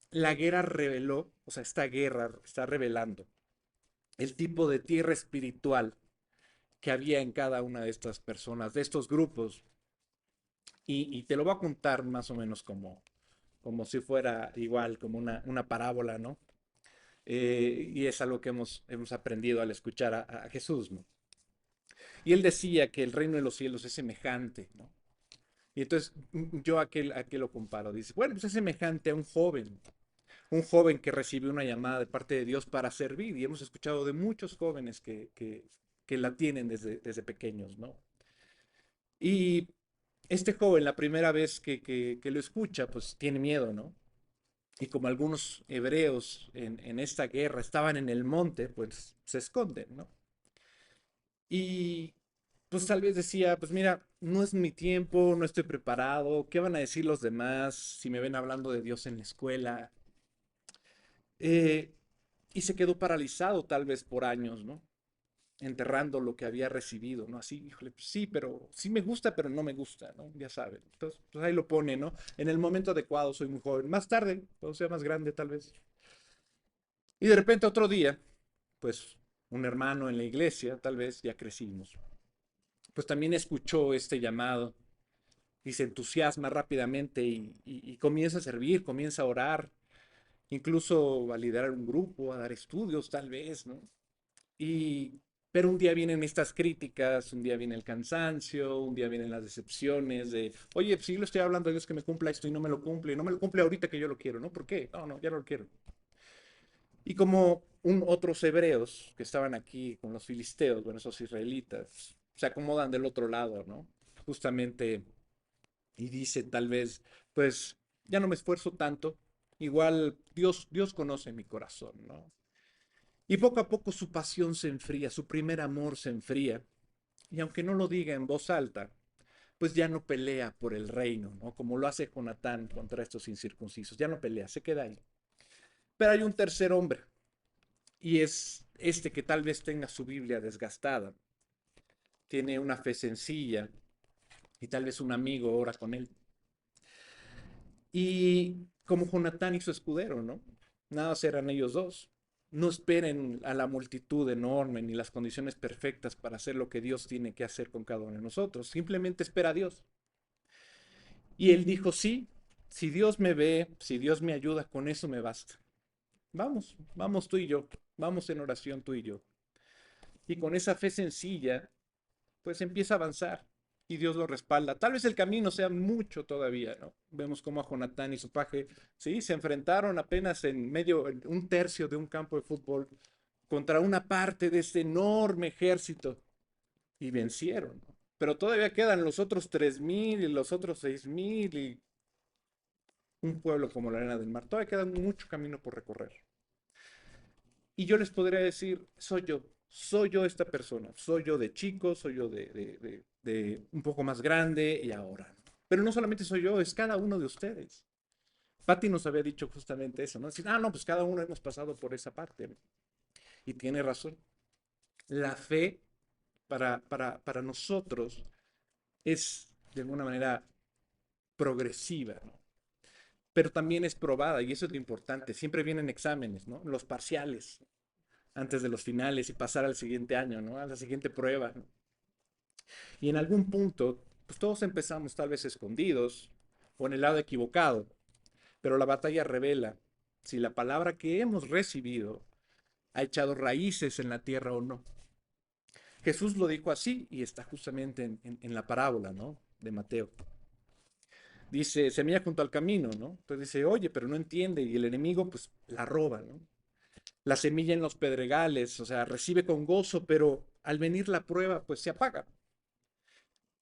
La guerra reveló, o sea, esta guerra está revelando el tipo de tierra espiritual que había en cada una de estas personas, de estos grupos. Y te lo voy a contar más o menos como si fuera igual, como una parábola, ¿no? Y es algo que hemos aprendido al escuchar a Jesús, ¿no? Y él decía que el reino de los cielos es semejante, ¿no? Y entonces yo a qué lo comparo. Dice, bueno, pues es semejante a un joven que recibió una llamada de parte de Dios para servir. Y hemos escuchado de muchos jóvenes que la tienen desde pequeños, ¿no? Y este joven, la primera vez que lo escucha, pues tiene miedo, ¿no? Y como algunos hebreos en esta guerra estaban en el monte, pues se esconden, ¿no? Y pues tal vez decía, pues mira, no es mi tiempo, no estoy preparado, ¿qué van a decir los demás si me ven hablando de Dios en la escuela? Eh, y se quedó paralizado tal vez por años, ¿no? Enterrando lo que había recibido, ¿no? Así, híjole, pues sí, pero sí me gusta, pero no me gusta, ¿no? Ya saben. Entonces, pues ahí lo pone, ¿no? En el momento adecuado soy muy joven. Más tarde, cuando sea más grande, tal vez. Y de repente otro día, pues un hermano en la iglesia, tal vez ya crecimos, pues también escuchó este llamado y se entusiasma rápidamente y comienza a servir, comienza a orar, incluso a liderar un grupo, a dar estudios tal vez, ¿no? Y, pero un día vienen estas críticas, un día viene el cansancio, un día vienen las decepciones de, oye, si yo le estoy hablando a Dios que me cumpla esto y no me lo cumple ahorita que yo lo quiero, ¿no? ¿Por qué? No, no, ya no lo quiero. Y como otros hebreos que estaban aquí con los filisteos, bueno, esos israelitas, se acomodan del otro lado, ¿no? Justamente, y dice tal vez, pues ya no me esfuerzo tanto, igual Dios conoce mi corazón, ¿no? Y poco a poco su pasión se enfría, su primer amor se enfría, y aunque no lo diga en voz alta, pues ya no pelea por el reino, ¿no? Como lo hace Jonatán contra estos incircuncisos, ya no pelea, se queda ahí. Pero hay un tercer hombre, y es este que tal vez tenga su Biblia desgastada, tiene una fe sencilla y tal vez un amigo ora con él. Y como Jonatán y su escudero, ¿no? Nada serán ellos dos. No esperen a la multitud enorme ni las condiciones perfectas para hacer lo que Dios tiene que hacer con cada uno de nosotros. Simplemente espera a Dios. Y él dijo, sí, si Dios me ve, si Dios me ayuda, con eso me basta. Vamos tú y yo, vamos en oración tú y yo. Y con esa fe sencilla, pues empieza a avanzar y Dios lo respalda. Tal vez el camino sea mucho todavía, ¿no? Vemos cómo a Jonatán y su paje, sí, se enfrentaron apenas en medio, en un tercio de un campo de fútbol contra una parte de este enorme ejército y vencieron, ¿no? Pero todavía quedan los otros 3000 y los otros 6000 y un pueblo como la arena del mar. Todavía queda mucho camino por recorrer. Y yo les podría decir, soy yo esta persona, soy yo de chico, soy yo de un poco más grande y ahora. Pero no solamente soy yo, es cada uno de ustedes. Patti nos había dicho justamente eso, ¿no? Decir, no, pues cada uno hemos pasado por esa parte. Y tiene razón. La fe para nosotros es de alguna manera progresiva, ¿no? Pero también es probada y eso es lo importante. Siempre vienen exámenes, ¿no? Los parciales antes de los finales y pasar al siguiente año, ¿no? A la siguiente prueba, ¿no? Y en algún punto, pues todos empezamos tal vez escondidos o en el lado equivocado, pero la batalla revela si la palabra que hemos recibido ha echado raíces en la tierra o no. Jesús lo dijo así y está justamente en la parábola, ¿no? De Mateo. Dice, semilla junto al camino, ¿no? Entonces dice, oye, pero no entiende y el enemigo pues la roba, ¿no? La semilla en los pedregales, o sea, recibe con gozo, pero al venir la prueba pues se apaga.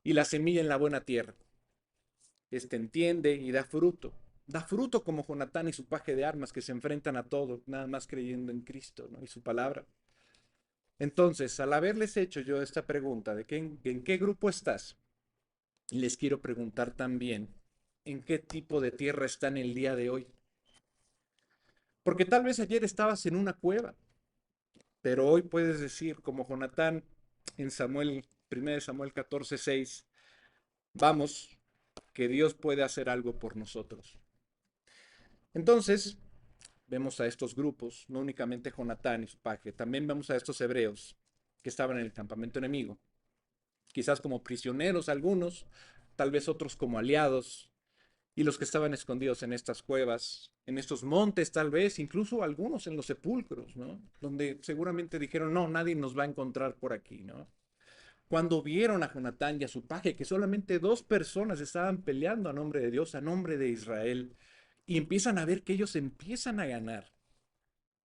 Y la semilla en la buena tierra. Este entiende y da fruto. Da fruto como Jonatán y su paje de armas que se enfrentan a todo, nada más creyendo en Cristo, ¿no? Y su palabra. Entonces, al haberles hecho yo esta pregunta de en qué grupo estás, les quiero preguntar también, en qué tipo de tierra están el día de hoy. Porque tal vez ayer estabas en una cueva, pero hoy puedes decir, como Jonatán en Samuel, 1 Samuel 14:6, vamos, que Dios puede hacer algo por nosotros. Entonces, vemos a estos grupos, no únicamente Jonatán y su paje, también vemos a estos hebreos que estaban en el campamento enemigo, quizás como prisioneros algunos, tal vez otros como aliados, y los que estaban escondidos en estas cuevas, en estos montes tal vez, incluso algunos en los sepulcros, ¿no? Donde seguramente dijeron, no, nadie nos va a encontrar por aquí, ¿no? Cuando vieron a Jonatán y a su paje, que solamente dos personas estaban peleando a nombre de Dios, a nombre de Israel, y empiezan a ver que ellos empiezan a ganar,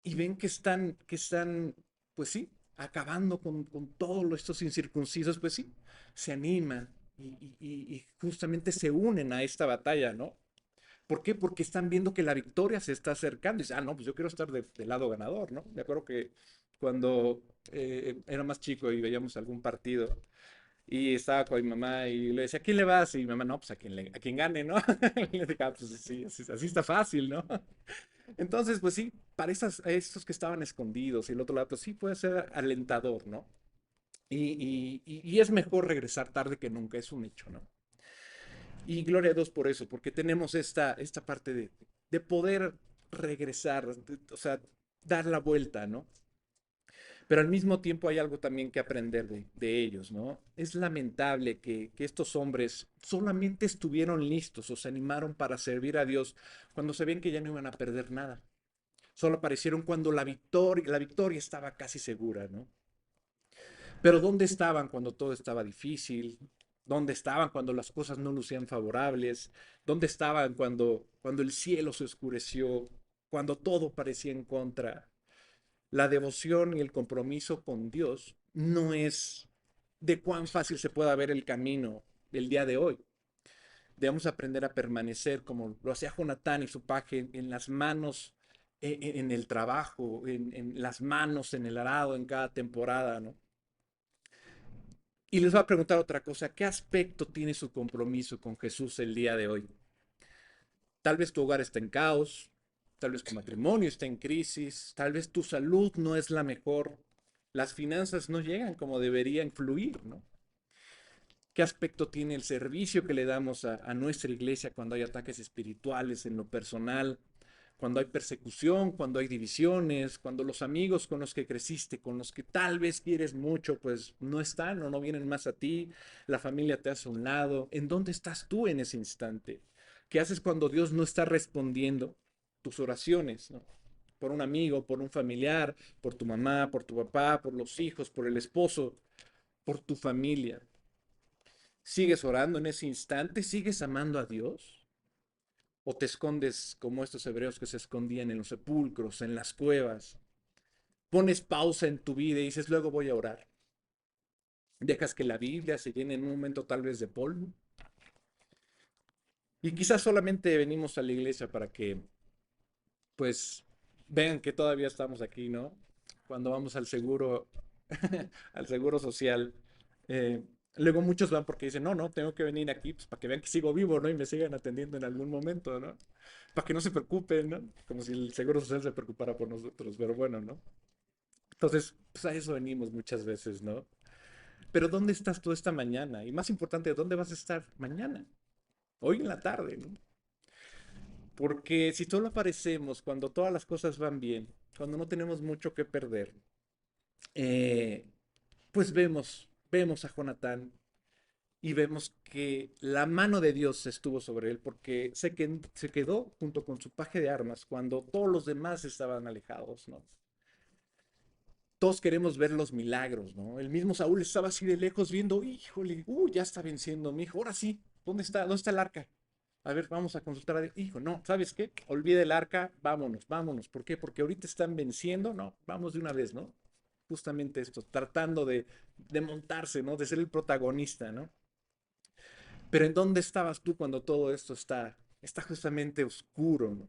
y ven que están, pues sí, acabando con todos estos incircuncisos, pues sí, se animan y justamente se unen a esta batalla, ¿no? ¿Por qué? Porque están viendo que la victoria se está acercando. Y dicen, ah, no, pues yo quiero estar del lado ganador, ¿no? Me acuerdo que cuando era más chico y veíamos algún partido y estaba con mi mamá y le decía, ¿a quién le vas? Y mi mamá, no, pues a quien gane, ¿no? Y le dije, ah, pues sí, así está fácil, ¿no? Entonces, pues sí, para estos que estaban escondidos y el otro lado, pues sí puede ser alentador, ¿no? Y es mejor regresar tarde que nunca, es un hecho, ¿no? Y gloria a Dios por eso, porque tenemos esta parte de poder regresar, o sea, dar la vuelta, ¿no? Pero al mismo tiempo hay algo también que aprender de ellos, ¿no? Es lamentable que estos hombres solamente estuvieron listos o se animaron para servir a Dios cuando se ven que ya no iban a perder nada. Solo aparecieron cuando la victoria estaba casi segura, ¿no? Pero ¿dónde estaban cuando todo estaba difícil? ¿Dónde estaban cuando las cosas no lucían favorables? ¿Dónde estaban cuando el cielo se oscureció? Cuando todo parecía en contra. La devoción y el compromiso con Dios no es de cuán fácil se pueda ver el camino del día de hoy. Debemos aprender a permanecer como lo hacía Jonatán y su paje en las manos, en el trabajo, en las manos, en el arado, en cada temporada, ¿no? Y les voy a preguntar otra cosa, ¿qué aspecto tiene su compromiso con Jesús el día de hoy? Tal vez tu hogar está en caos, tal vez tu matrimonio está en crisis, tal vez tu salud no es la mejor, las finanzas no llegan como deberían fluir, ¿no? ¿Qué aspecto tiene el servicio que le damos a nuestra iglesia cuando hay ataques espirituales en lo personal, cuando hay persecución, cuando hay divisiones, cuando los amigos con los que creciste, con los que tal vez quieres mucho, pues no están o no vienen más a ti, la familia te hace a un lado? ¿En dónde estás tú en ese instante? ¿Qué haces cuando Dios no está respondiendo tus oraciones, ¿no? Por un amigo, por un familiar, por tu mamá, por tu papá, por los hijos, por el esposo, por tu familia. ¿Sigues orando en ese instante? ¿Sigues amando a Dios? ¿O te escondes como estos hebreos que se escondían en los sepulcros, en las cuevas? Pones pausa en tu vida y dices, luego voy a orar. Dejas que la Biblia se llene en un momento tal vez de polvo. Y quizás solamente venimos a la iglesia para que, pues, vean que todavía estamos aquí, ¿no? Cuando vamos al seguro, al seguro social. eh, Luego muchos van porque dicen, no, no, tengo que venir aquí pues, para que vean que sigo vivo, ¿no? Y me sigan atendiendo en algún momento, ¿no? Para que no se preocupen, ¿no? Como si el seguro social se preocupara por nosotros, pero bueno, ¿no? Entonces, pues a eso venimos muchas veces, ¿no? Pero ¿dónde estás tú esta mañana? Y más importante, ¿dónde vas a estar mañana? Hoy en la tarde, ¿no? Porque si solo aparecemos cuando todas las cosas van bien, cuando no tenemos mucho que perder, eh, pues vemos a Jonatán y vemos que la mano de Dios estuvo sobre él porque se quedó junto con su paje de armas cuando todos los demás estaban alejados, ¿no? Todos queremos ver los milagros, ¿no? El mismo Saúl estaba así de lejos viendo, híjole, ya está venciendo mi hijo, ahora sí, ¿dónde está el arca? A ver, vamos a consultar a Dios. Hijo, no, ¿sabes qué? Olvide el arca, vámonos, vámonos. ¿Por qué? Porque ahorita están venciendo, no, vamos de una vez, ¿no? Justamente esto, tratando de montarse, ¿no? De ser el protagonista, ¿no? Pero ¿en dónde estabas tú cuando todo esto está justamente oscuro, ¿no?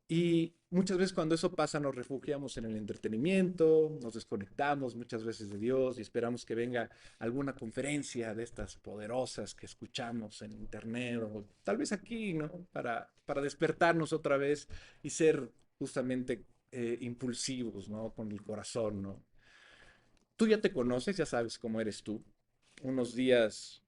Y muchas veces cuando eso pasa nos refugiamos en el entretenimiento, nos desconectamos muchas veces de Dios y esperamos que venga alguna conferencia de estas poderosas que escuchamos en internet o tal vez aquí, ¿no? Para despertarnos otra vez y ser justamente impulsivos, ¿no? Con el corazón, ¿no? Tú ya te conoces, ya sabes cómo eres tú. Unos días,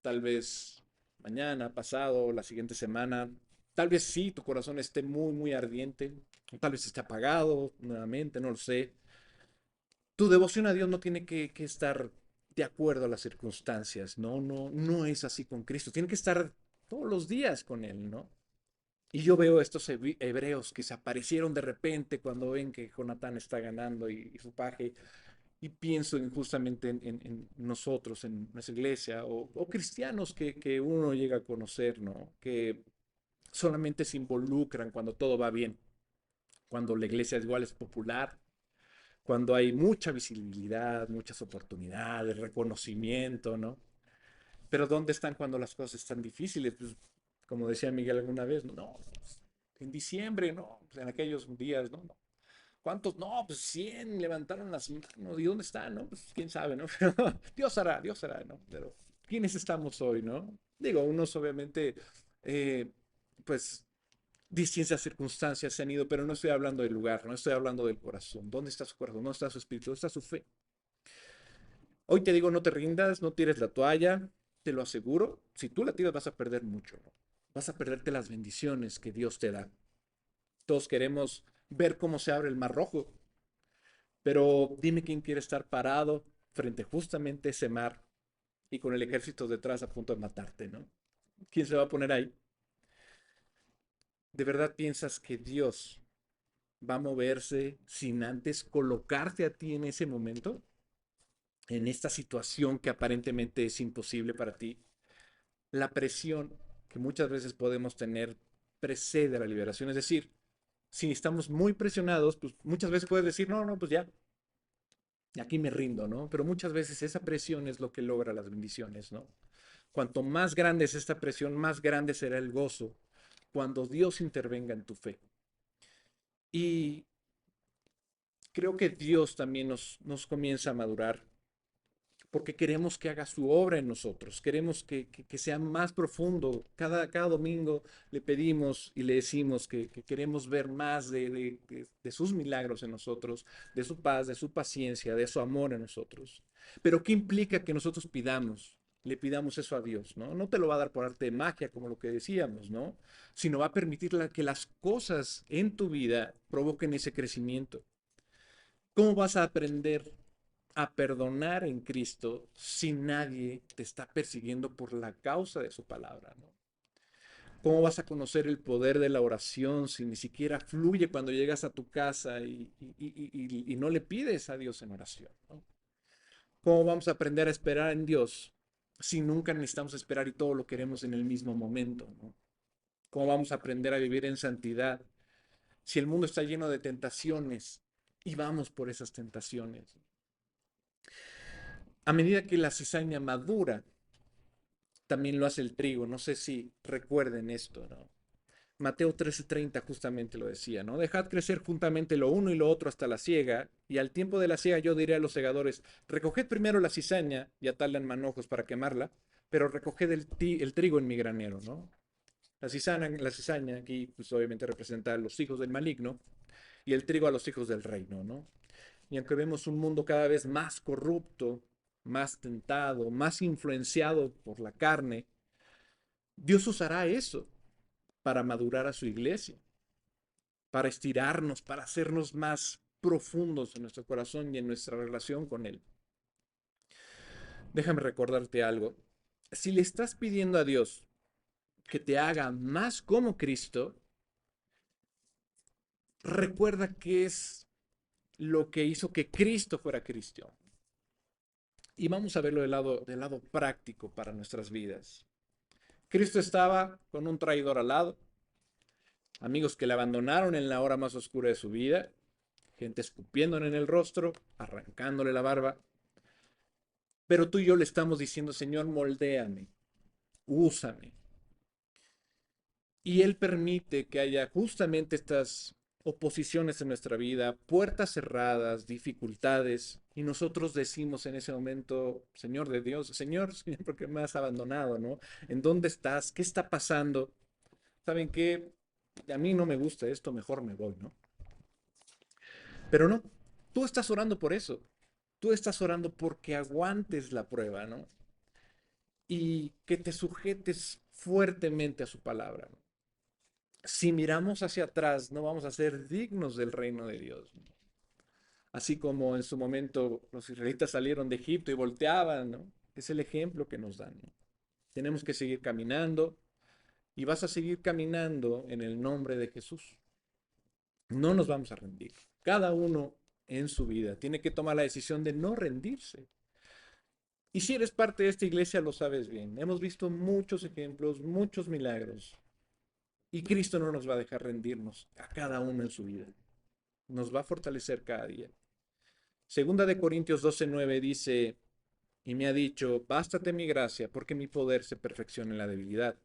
tal vez mañana, pasado, la siguiente semana, tal vez sí, tu corazón esté muy, muy ardiente, o tal vez esté apagado nuevamente, no lo sé. Tu devoción a Dios no tiene que estar de acuerdo a las circunstancias, no, no, no es así con Cristo, tiene que estar todos los días con Él, ¿no? Y yo veo estos hebreos que se aparecieron de repente cuando ven que Jonatán está ganando y su paje, y pienso justamente en nosotros, en nuestra iglesia, o cristianos que uno llega a conocer, ¿no? Que solamente se involucran cuando todo va bien, cuando la iglesia igual es popular, cuando hay mucha visibilidad, muchas oportunidades, reconocimiento, ¿no? Pero ¿dónde están cuando las cosas están difíciles? Pues, como decía Miguel alguna vez, no, pues, en diciembre, ¿no? Pues, en aquellos días, ¿no? ¿Cuántos? No, pues 100 levantaron las manos. ¿Y dónde están? No, pues quién sabe, ¿no? Pero Dios hará, ¿no? Pero ¿quiénes estamos hoy, no? Digo, unos obviamente, eh, pues, distintas circunstancias se han ido, pero no estoy hablando del lugar, no estoy hablando del corazón. ¿Dónde está su corazón? ¿Dónde está su espíritu? ¿Dónde está su fe? Hoy te digo, no te rindas, no tires la toalla, te lo aseguro. Si tú la tiras, vas a perder mucho, ¿no? Vas a perderte las bendiciones que Dios te da. Todos queremos ver cómo se abre el mar rojo, pero dime quién quiere estar parado frente justamente a ese mar y con el ejército detrás a punto de matarte, ¿no? ¿Quién se va a poner ahí? ¿De verdad piensas que Dios va a moverse sin antes colocarte a ti en ese momento? En esta situación que aparentemente es imposible para ti. La presión que muchas veces podemos tener precede a la liberación. Es decir, si estamos muy presionados, pues muchas veces puedes decir, no, no, pues ya, aquí me rindo, ¿no? Pero muchas veces esa presión es lo que logra las bendiciones, ¿no? Cuanto más grande es esta presión, más grande será el gozo cuando Dios intervenga en tu fe. Y creo que Dios también nos comienza a madurar porque queremos que haga su obra en nosotros, queremos que sea más profundo. Cada domingo le pedimos y le decimos que queremos ver más de sus milagros en nosotros, de su paz, de su paciencia, de su amor en nosotros. Pero ¿qué implica que nosotros pidamos? Le pidamos eso a Dios, ¿no? No te lo va a dar por arte de magia, como lo que decíamos, ¿no? Sino va a permitir que las cosas en tu vida provoquen ese crecimiento. ¿Cómo vas a aprender a perdonar en Cristo si nadie te está persiguiendo por la causa de su palabra, ¿no? ¿Cómo vas a conocer el poder de la oración si ni siquiera fluye cuando llegas a tu casa y no le pides a Dios en oración, ¿no? ¿Cómo vamos a aprender a esperar en Dios si nunca necesitamos esperar y todo lo queremos en el mismo momento, ¿no? ¿Cómo vamos a aprender a vivir en santidad si el mundo está lleno de tentaciones y vamos por esas tentaciones? A medida que la cizaña madura, también lo hace el trigo. No sé si recuerden esto, ¿no? Mateo 13:30 justamente lo decía, ¿no? Dejad crecer juntamente lo uno y lo otro hasta la siega, y al tiempo de la siega yo diré a los segadores, recoged primero la cizaña y atadla en manojos para quemarla, pero recoged el trigo en mi granero, ¿no? La cizaña aquí, pues obviamente representa a los hijos del maligno y el trigo a los hijos del reino, ¿no? Y aunque vemos un mundo cada vez más corrupto, más tentado, más influenciado por la carne, Dios usará eso para madurar a su iglesia, para estirarnos, para hacernos más profundos en nuestro corazón y en nuestra relación con Él. Déjame recordarte algo. Si le estás pidiendo a Dios que te haga más como Cristo, recuerda que es lo que hizo que Cristo fuera Cristo. Y vamos a verlo del lado práctico para nuestras vidas. Cristo estaba con un traidor al lado, amigos que le abandonaron en la hora más oscura de su vida, gente escupiéndole en el rostro, arrancándole la barba. Pero tú y yo le estamos diciendo, Señor, moldéame, úsame. Y Él permite que haya justamente estas oposiciones en nuestra vida, puertas cerradas, dificultades, y nosotros decimos en ese momento, Señor de Dios, Señor, Señor, ¿por qué me has abandonado, no? ¿En dónde estás? ¿Qué está pasando? ¿Saben qué? A mí no me gusta esto, mejor me voy, ¿no? Pero no, tú estás orando por eso. Tú estás orando porque aguantes la prueba, ¿no? Y que te sujetes fuertemente a su palabra, ¿no? Si miramos hacia atrás, no vamos a ser dignos del reino de Dios, ¿no? Así como en su momento los israelitas salieron de Egipto y volteaban, ¿no? Es el ejemplo que nos dan, ¿no? Tenemos que seguir caminando y vas a seguir caminando en el nombre de Jesús. No nos vamos a rendir. Cada uno en su vida tiene que tomar la decisión de no rendirse. Y si eres parte de esta iglesia, lo sabes bien. Hemos visto muchos ejemplos, muchos milagros. Y Cristo no nos va a dejar rendirnos a cada uno en su vida. Nos va a fortalecer cada día. Segunda de Corintios 12:9 dice, y me ha dicho, bástate mi gracia, porque mi poder se perfecciona en la debilidad.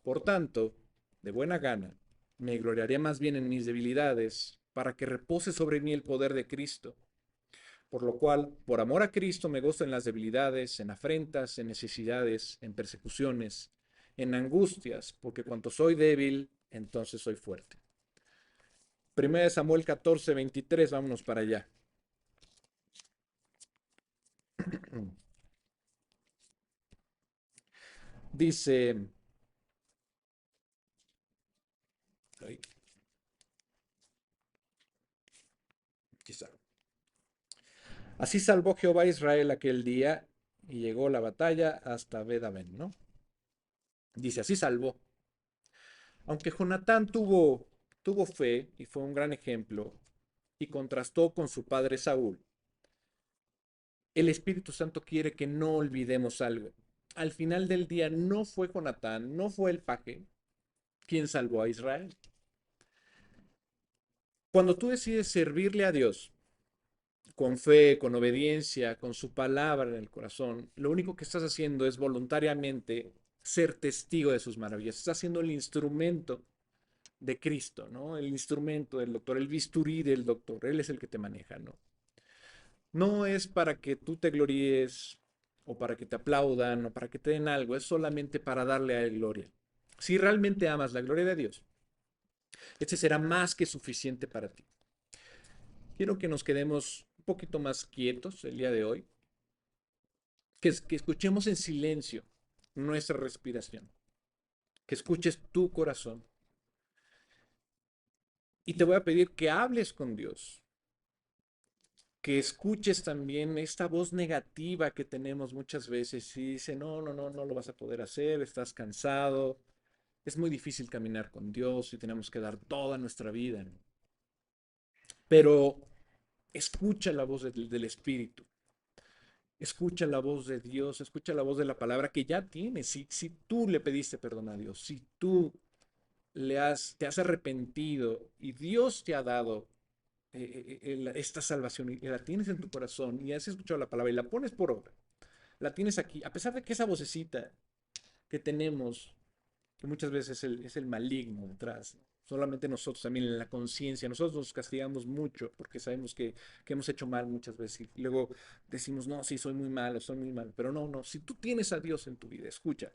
Por tanto, de buena gana, me gloriaré más bien en mis debilidades, para que repose sobre mí el poder de Cristo. Por lo cual, por amor a Cristo, me gozo en las debilidades, en afrentas, en necesidades, en persecuciones, en angustias, porque cuanto soy débil, entonces soy fuerte. 1 Samuel 14:23, vámonos para allá. Dice, ay, quizá, así salvó Jehová a Israel aquel día y llegó la batalla hasta Bedaben, ¿no? Dice, así salvó. Aunque Jonatán tuvo fe y fue un gran ejemplo y contrastó con su padre Saúl, el Espíritu Santo quiere que no olvidemos algo. Al final del día no fue Jonatán, no fue el paje quien salvó a Israel. Cuando tú decides servirle a Dios con fe, con obediencia, con su palabra en el corazón, lo único que estás haciendo es voluntariamente ser testigo de sus maravillas. Estás siendo el instrumento de Cristo, ¿no? El instrumento del doctor, el bisturí del doctor. Él es el que te maneja, ¿no? No es para que tú te gloríes o para que te aplaudan o para que te den algo, es solamente para darle a él gloria. Si realmente amas la gloria de Dios, este será más que suficiente para ti. Quiero que nos quedemos un poquito más quietos el día de hoy, que escuchemos en silencio nuestra respiración, que escuches tu corazón. Y te voy a pedir que hables con Dios, que escuches también esta voz negativa que tenemos muchas veces y dice, no, no, no, no lo vas a poder hacer, estás cansado, es muy difícil caminar con Dios y tenemos que dar toda nuestra vida, ¿no? Pero escucha la voz del Espíritu, escucha la voz de Dios, escucha la voz de la palabra que ya tienes. Si tú le pediste perdón a Dios, si tú te has arrepentido y Dios te ha dado esta salvación y la tienes en tu corazón y has escuchado la palabra y la pones por obra, la tienes aquí, a pesar de que esa vocecita que tenemos, que muchas veces es el maligno detrás, ¿no? Solamente nosotros también en la conciencia, nosotros nos castigamos mucho porque sabemos que hemos hecho mal muchas veces y luego decimos, no, sí, soy muy malo, pero no, no, si tú tienes a Dios en tu vida, escucha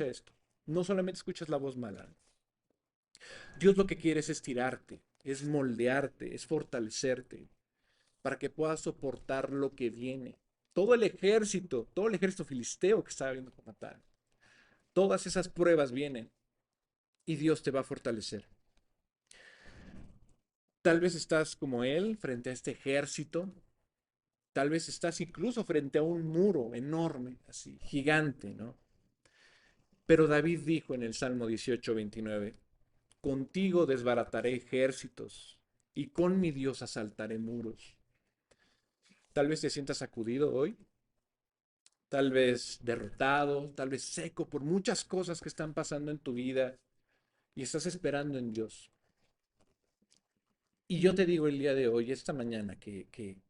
esto, no solamente escuchas la voz mala, ¿no? Dios lo que quiere es estirarte, es moldearte, es fortalecerte para que puedas soportar lo que viene. Todo el ejército filisteo que estaba viendo con Natán, todas esas pruebas vienen y Dios te va a fortalecer. Tal vez estás como él frente a este ejército, tal vez estás incluso frente a un muro enorme, así, gigante, ¿no? Pero David dijo en el Salmo 18:29, contigo desbarataré ejércitos y con mi Dios asaltaré muros. Tal vez te sientas sacudido hoy, tal vez derrotado, tal vez seco por muchas cosas que están pasando en tu vida y estás esperando en Dios. Y yo te digo el día de hoy, esta mañana, que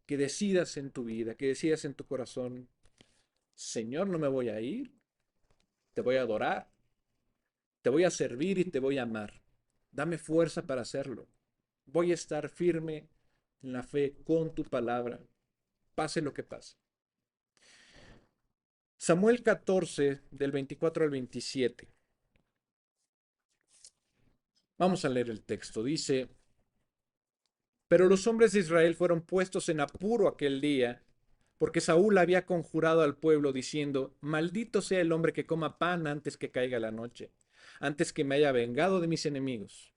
decidas en tu vida, que decidas en tu corazón, Señor, no me voy a ir, te voy a adorar, te voy a servir y te voy a amar. Dame fuerza para hacerlo. voy a estar firme en la fe con tu palabra, pase lo que pase. Samuel 14, del 24 al 27. Vamos a leer el texto. Dice, pero los hombres de Israel fueron puestos en apuro aquel día, porque Saúl había conjurado al pueblo diciendo, maldito sea el hombre que coma pan antes que caiga la noche, antes que me haya vengado de mis enemigos.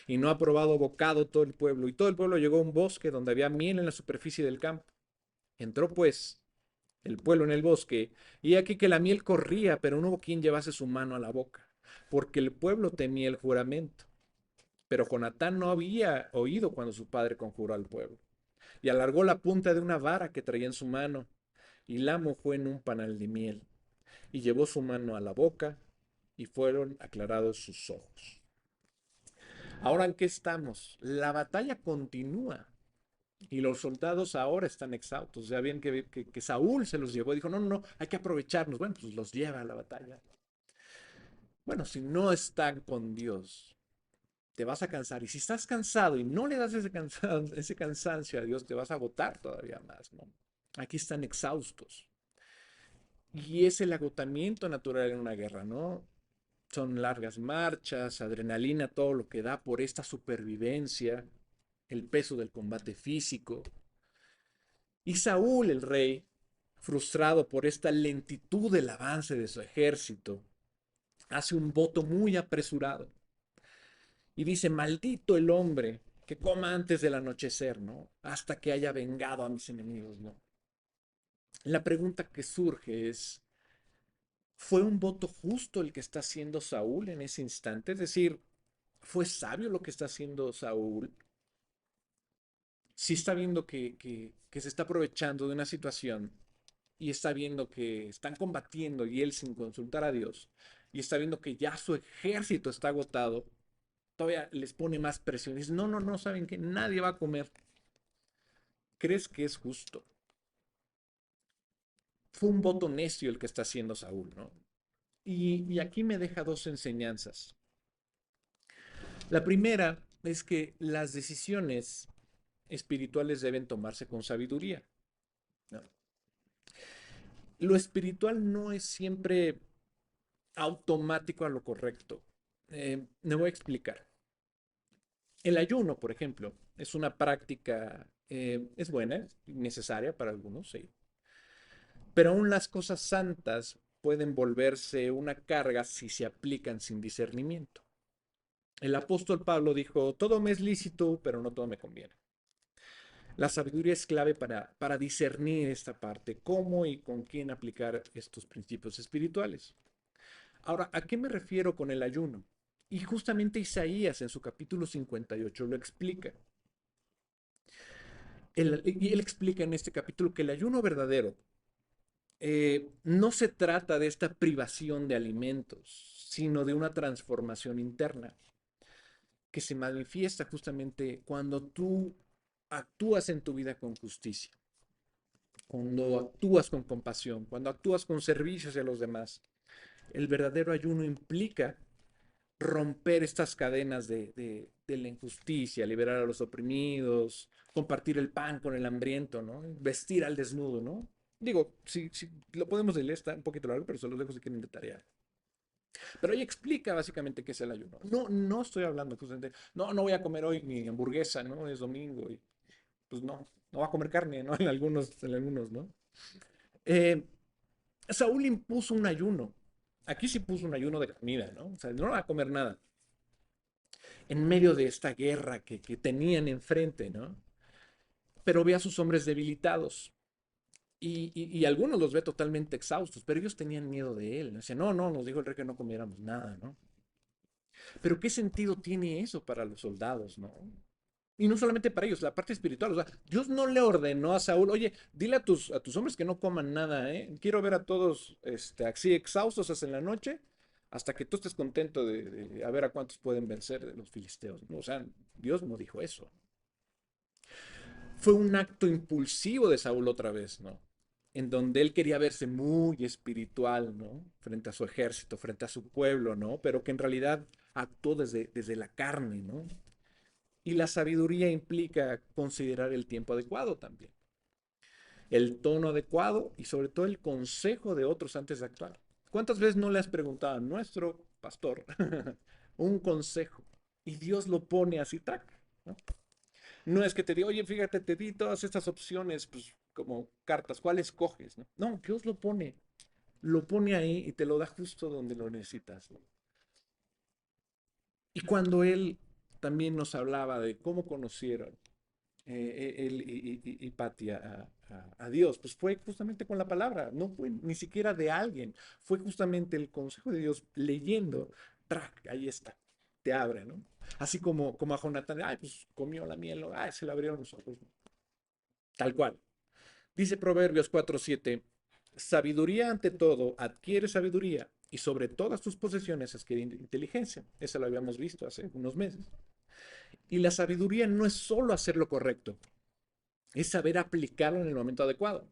Y no ha probado bocado todo el pueblo. Y todo el pueblo llegó a un bosque donde había miel en la superficie del campo. Entró pues el pueblo en el bosque, y aquí que la miel corría, pero no hubo quien llevase su mano a la boca, porque el pueblo temía el juramento. Pero Jonatán no había oído cuando su padre conjuró al pueblo, y alargó la punta de una vara que traía en su mano, y la mojó en un panal de miel, y llevó su mano a la boca, y fueron aclarados sus ojos. Ahora, ¿en qué estamos? La batalla continúa. Y los soldados ahora están exhaustos. Ya bien que Saúl se los llevó y dijo, no, no, no, hay que aprovecharnos. Bueno, pues los lleva a la batalla. Bueno, si no están con Dios, te vas a cansar. Y si estás cansado y no le das ese cansancio a Dios, te vas a agotar todavía más, ¿no? Aquí están exhaustos. Y es el agotamiento natural en una guerra, ¿no? Son largas marchas, adrenalina, todo lo que da por esta supervivencia, el peso del combate físico. Y Saúl, el rey, frustrado por esta lentitud del avance de su ejército, hace un voto muy apresurado y dice, maldito el hombre que coma antes del anochecer, ¿no? Hasta que haya vengado a mis enemigos, ¿no? La pregunta que surge es, ¿fue un voto justo el que está haciendo Saúl en ese instante? Es decir, ¿fue sabio lo que está haciendo Saúl? Si está viendo que se está aprovechando de una situación y está viendo que están combatiendo y él sin consultar a Dios, y está viendo que ya su ejército está agotado, todavía les pone más presión. Dice, no, no, no, saben que nadie va a comer. ¿Crees que es justo? Fue un voto necio el que está haciendo Saúl, ¿no? Y aquí me deja dos enseñanzas. La primera es que las decisiones espirituales deben tomarse con sabiduría, ¿no? Lo espiritual no es siempre automático a lo correcto. Me voy a explicar. El ayuno, por ejemplo, es una práctica, es buena, es necesaria para algunos, sí. Pero aún las cosas santas pueden volverse una carga si se aplican sin discernimiento. El apóstol Pablo dijo, todo me es lícito, pero no todo me conviene. La sabiduría es clave para discernir esta parte, cómo y con quién aplicar estos principios espirituales. Ahora, ¿a qué me refiero con el ayuno? Y justamente Isaías en su capítulo 58 lo explica. Y él explica en este capítulo que el ayuno verdadero no se trata de esta privación de alimentos, sino de una transformación interna que se manifiesta justamente cuando tú actúas en tu vida con justicia, cuando actúas con compasión, cuando actúas con servicio hacia los demás. El verdadero ayuno implica romper estas cadenas de la injusticia, liberar a los oprimidos, compartir el pan con el hambriento, ¿no? Vestir al desnudo, ¿no? Digo, si lo podemos leer, está un poquito largo, pero se los dejo si quieren de tarea. Pero ahí explica básicamente qué es el ayuno. No, no estoy hablando justamente, no, no voy a comer hoy mi hamburguesa, ¿no? Es domingo y pues no, no va a comer carne, ¿no? En algunos, ¿no? Eh, Saúl impuso un ayuno. Aquí sí puso un ayuno de comida, ¿no? O sea, no va a comer nada. En medio de esta guerra que tenían enfrente, ¿no? Pero ve a sus hombres debilitados. Y algunos los ve totalmente exhaustos, pero ellos tenían miedo de él. Decían, no, no, nos dijo el rey que no comiéramos nada, ¿no? Pero ¿qué sentido tiene eso para los soldados, no? Y no solamente para ellos, la parte espiritual. O sea, Dios no le ordenó a Saúl, oye, dile a tus hombres que no coman nada, ¿eh? Quiero ver a todos así exhaustos hasta en la noche, hasta que tú estés contento de a ver a cuántos pueden vencer de los filisteos, ¿no? O sea, Dios no dijo eso. Fue un acto impulsivo de Saúl otra vez, ¿no? En donde él quería verse muy espiritual, ¿no? Frente a su ejército, frente a su pueblo, ¿no? Pero que en realidad actuó desde la carne, ¿no? Y la sabiduría implica considerar el tiempo adecuado también, el tono adecuado y sobre todo el consejo de otros antes de actuar. ¿Cuántas veces no le has preguntado a nuestro pastor un consejo y Dios lo pone así, track, ¿no? No es que te diga, oye, fíjate, te di todas estas opciones, pues como cartas, ¿cuál escoges? No, no, Dios lo pone ahí y te lo da justo donde lo necesitas, ¿no? Y cuando Él también nos hablaba de cómo conocieron él y Patti a Dios, pues fue justamente con la palabra, no fue ni siquiera de alguien, fue justamente el consejo de Dios leyendo, ¡trac! Ahí está, te abre, ¿no? Así como a Jonatán, ay, pues comió la miel, ¿no? Ay, se le abrieron los ojos, tal cual. Dice Proverbios 4:7, sabiduría ante todo, adquiere sabiduría y sobre todas tus posesiones adquiere inteligencia. Eso lo habíamos visto hace unos meses. Y la sabiduría no es solo hacer lo correcto, es saber aplicarlo en el momento adecuado.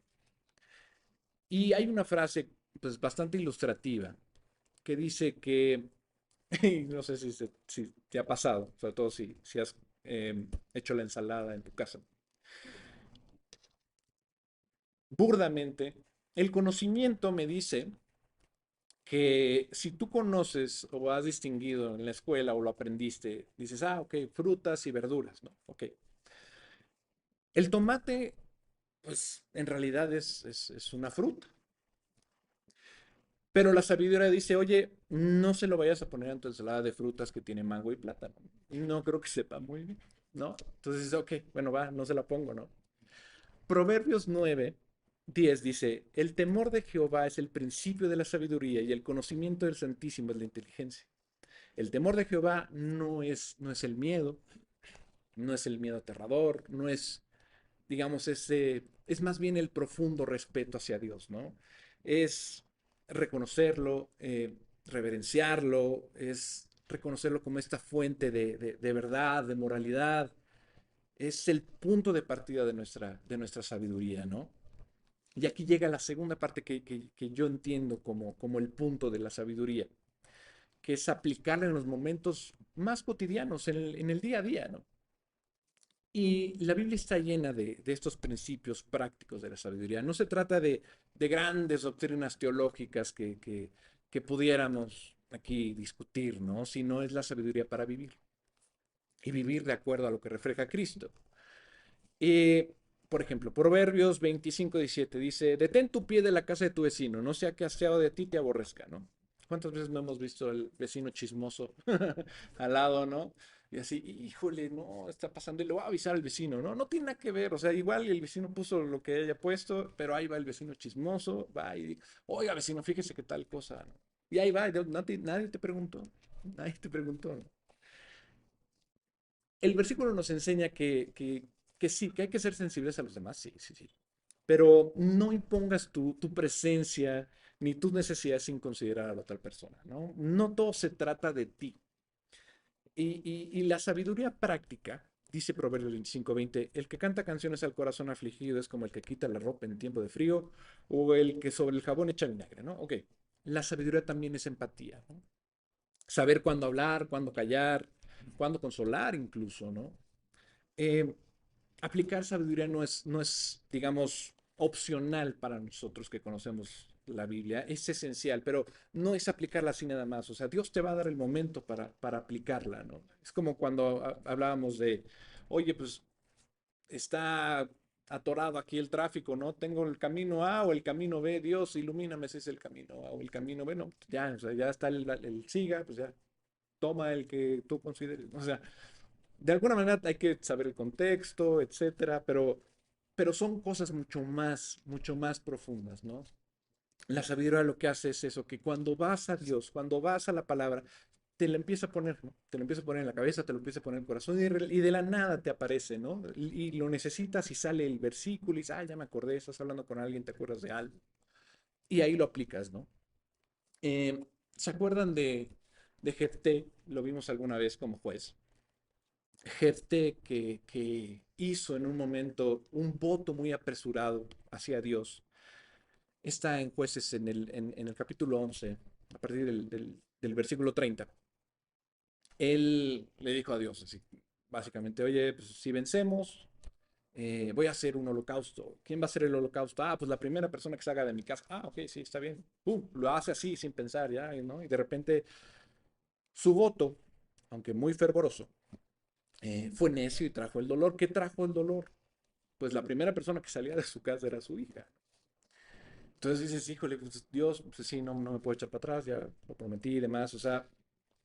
Y hay una frase pues bastante ilustrativa que dice que, y no sé si te ha pasado, sobre todo si has hecho la ensalada en tu casa, burdamente, el conocimiento me dice que si tú conoces o has distinguido en la escuela o lo aprendiste, dices, ah, ok, frutas y verduras, ¿no? Ok. El tomate, pues en realidad es una fruta. Pero la sabiduría dice, oye, no se lo vayas a poner en tu ensalada de frutas que tiene mango y plátano. No creo que sepa muy bien, ¿no? Entonces, ok, bueno, va, no se la pongo, ¿no? Proverbios 9:10 dice, el temor de Jehová es el principio de la sabiduría y el conocimiento del Santísimo es la inteligencia. El temor de Jehová no es el miedo, no es el miedo aterrador, no es, digamos, es más bien el profundo respeto hacia Dios, ¿no? Es reconocerlo, reverenciarlo, es reconocerlo como esta fuente de verdad, de moralidad, es el punto de partida de nuestra sabiduría, ¿no? Y aquí llega la segunda parte que yo entiendo como el punto de la sabiduría, que es aplicarla en los momentos más cotidianos, en el día a día, ¿no? Y la Biblia está llena de estos principios prácticos de la sabiduría. No se trata de grandes doctrinas teológicas que pudiéramos aquí discutir, ¿no? Sino es la sabiduría para vivir y vivir de acuerdo a lo que refleja Cristo. Eh, por ejemplo, Proverbios 25:17 dice, detén tu pie de la casa de tu vecino, no sea que aseado de ti te aborrezca, ¿no? ¿Cuántas veces no hemos visto al vecino chismoso al lado, ¿no? Y así, híjole, no, está pasando, y le voy a avisar al vecino, ¿no? No tiene nada que ver, o sea, igual el vecino puso lo que haya puesto, pero ahí va el vecino chismoso, va y, oiga, vecino, fíjese qué tal cosa, ¿no? Y ahí va, nadie te preguntó, nadie te preguntó, ¿no? El versículo nos enseña que sí, que hay que ser sensibles a los demás, sí, sí, sí. Pero no impongas tu presencia ni tus necesidades sin considerar a la otra persona, ¿no? No todo se trata de ti. Y la sabiduría práctica, dice Proverbios 25:20, el que canta canciones al corazón afligido es como el que quita la ropa en tiempo de frío o el que sobre el jabón echa vinagre, ¿no? Ok, la sabiduría también es empatía, ¿no? Saber cuándo hablar, cuándo callar, cuándo consolar incluso, ¿no? Eh, aplicar sabiduría no es, digamos, opcional para nosotros que conocemos la Biblia, es esencial, pero no es aplicarla así nada más. O sea, Dios te va a dar el momento para aplicarla, ¿no? Es como cuando hablábamos de, oye, pues está atorado aquí el tráfico, ¿no? Tengo el camino A o el camino B, Dios, ilumíname si es el camino A o el camino B, no, ya, o sea, ya está el siga, pues ya, toma el que tú consideres, o sea, de alguna manera hay que saber el contexto, etcétera, pero son cosas mucho más profundas, ¿no? La sabiduría lo que hace es eso, que cuando vas a Dios, cuando vas a la palabra, te la empieza a poner, ¿no? Te lo empieza a poner en la cabeza, te lo empieza a poner en el corazón y de la nada te aparece, ¿no? Y lo necesitas y sale el versículo y dices, ah, ya me acordé, estás hablando con alguien, te acuerdas de algo. Y ahí lo aplicas, ¿no? Eh, ¿Se acuerdan de Jefté? Lo vimos alguna vez como juez. Jefté que hizo en un momento un voto muy apresurado hacia Dios. Está en Jueces en el capítulo 11, a partir del versículo 30. Él le dijo a Dios así, básicamente, oye, pues si vencemos, voy a hacer un holocausto. ¿Quién va a hacer el holocausto? Ah, pues la primera persona que salga de mi casa. Ah, ok, sí, está bien. Pum, lo hace así, sin pensar, ya, ¿no? Y de repente su voto, aunque muy fervoroso, fue necio y trajo el dolor. ¿Qué trajo el dolor? Pues la primera persona que salía de su casa era su hija. Entonces dices, híjole, pues Dios, pues sí, no me puedo echar para atrás, ya lo prometí y demás. O sea,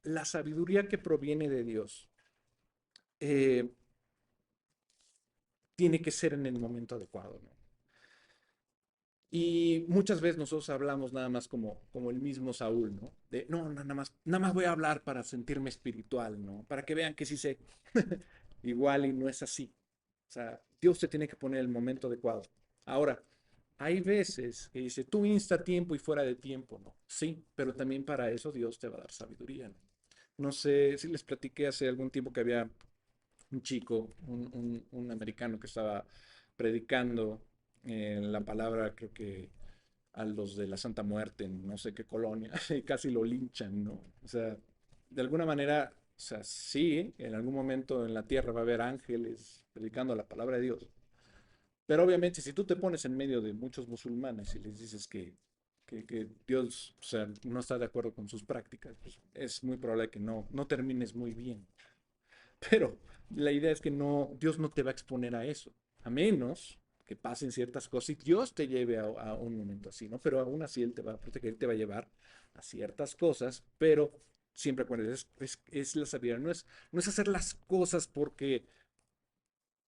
la sabiduría que proviene de Dios eh, tiene que ser en el momento adecuado, ¿no? Y muchas veces nosotros hablamos nada más como el mismo Saúl, ¿no? De, no, nada más voy a hablar para sentirme espiritual, ¿no? Para que vean que sí sé. Igual y no es así. O sea, Dios te tiene que poner el momento adecuado. Ahora, hay veces que dice, tú insta a tiempo y fuera de tiempo, ¿no? Sí, pero también para eso Dios te va a dar sabiduría, ¿no? No sé si les platiqué hace algún tiempo que había un chico, un americano que estaba predicando la palabra, creo que a los de la Santa Muerte en no sé qué colonia, y casi lo linchan, ¿no? O sea, de alguna manera, o sea, sí, en algún momento en la tierra va a haber ángeles predicando la palabra de Dios, pero obviamente si tú te pones en medio de muchos musulmanes y les dices que Dios, o sea, no está de acuerdo con sus prácticas, pues es muy probable que no termines muy bien. Pero la idea es que no, Dios no te va a exponer a eso, a menos que pasen ciertas cosas y Dios te lleve a un momento así, ¿no? Pero aún así Él te va a proteger, te va a llevar a ciertas cosas, pero siempre acuérdense, es la sabiduría, no es hacer las cosas porque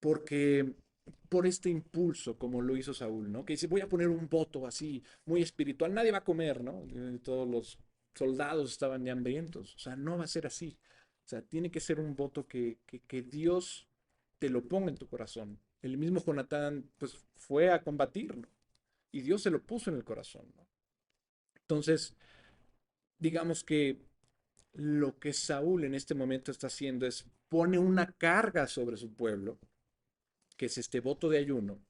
por este impulso, como lo hizo Saúl, ¿no? Que dice, voy a poner un voto así, muy espiritual, nadie va a comer, ¿no? Todos los soldados estaban de hambrientos, o sea, no va a ser así. O sea, tiene que ser un voto que Dios te lo ponga en tu corazón. El mismo Jonatán, pues, fue a combatir, ¿no? Y Dios se lo puso en el corazón, ¿no? Entonces, digamos que lo que Saúl en este momento está haciendo es pone una carga sobre su pueblo, que es este voto de ayuno,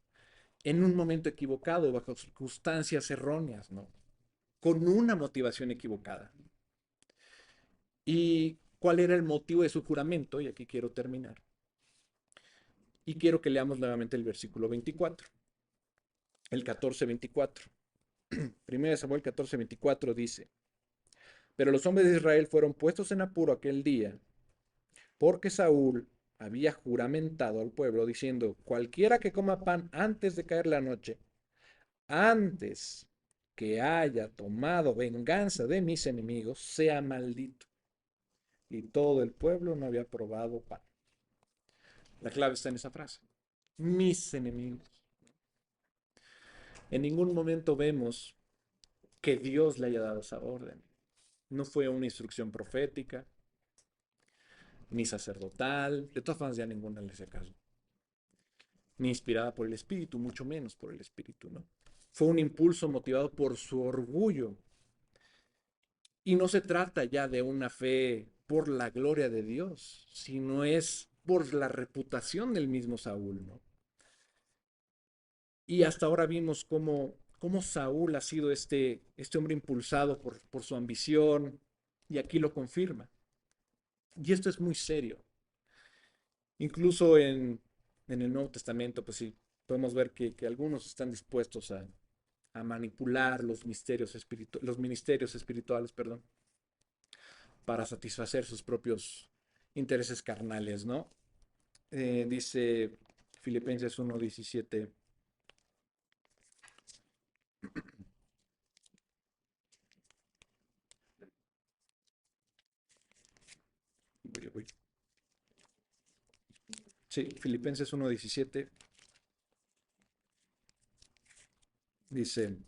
en un momento equivocado, bajo circunstancias erróneas, ¿no? Con una motivación equivocada. ¿Y cuál era el motivo de su juramento? Y aquí quiero terminar. Y quiero que leamos nuevamente el versículo 24, el 14:24. Primero Samuel 14:24 dice, pero los hombres de Israel fueron puestos en apuro aquel día, porque Saúl había juramentado al pueblo diciendo, cualquiera que coma pan antes de caer la noche, antes que haya tomado venganza de mis enemigos, sea maldito. Y todo el pueblo no había probado pan. La clave está en esa frase. Mis enemigos. En ningún momento vemos que Dios le haya dado esa orden. No fue una instrucción profética, ni sacerdotal, de todas formas ya ninguna le hacía caso, ni inspirada por el Espíritu, mucho menos por el Espíritu, ¿no? Fue un impulso motivado por su orgullo. Y no se trata ya de una fe por la gloria de Dios, sino es por la reputación del mismo Saúl, ¿no? Y hasta ahora vimos cómo Saúl ha sido este hombre impulsado por su ambición, y aquí lo confirma. Y esto es muy serio. Incluso en el Nuevo Testamento, pues sí, podemos ver que algunos están dispuestos a manipular los ministerios espirituales, perdón, para satisfacer sus propios intereses carnales, ¿no? Dice Filipenses 1:17. Sí, Filipenses 1:17 dice,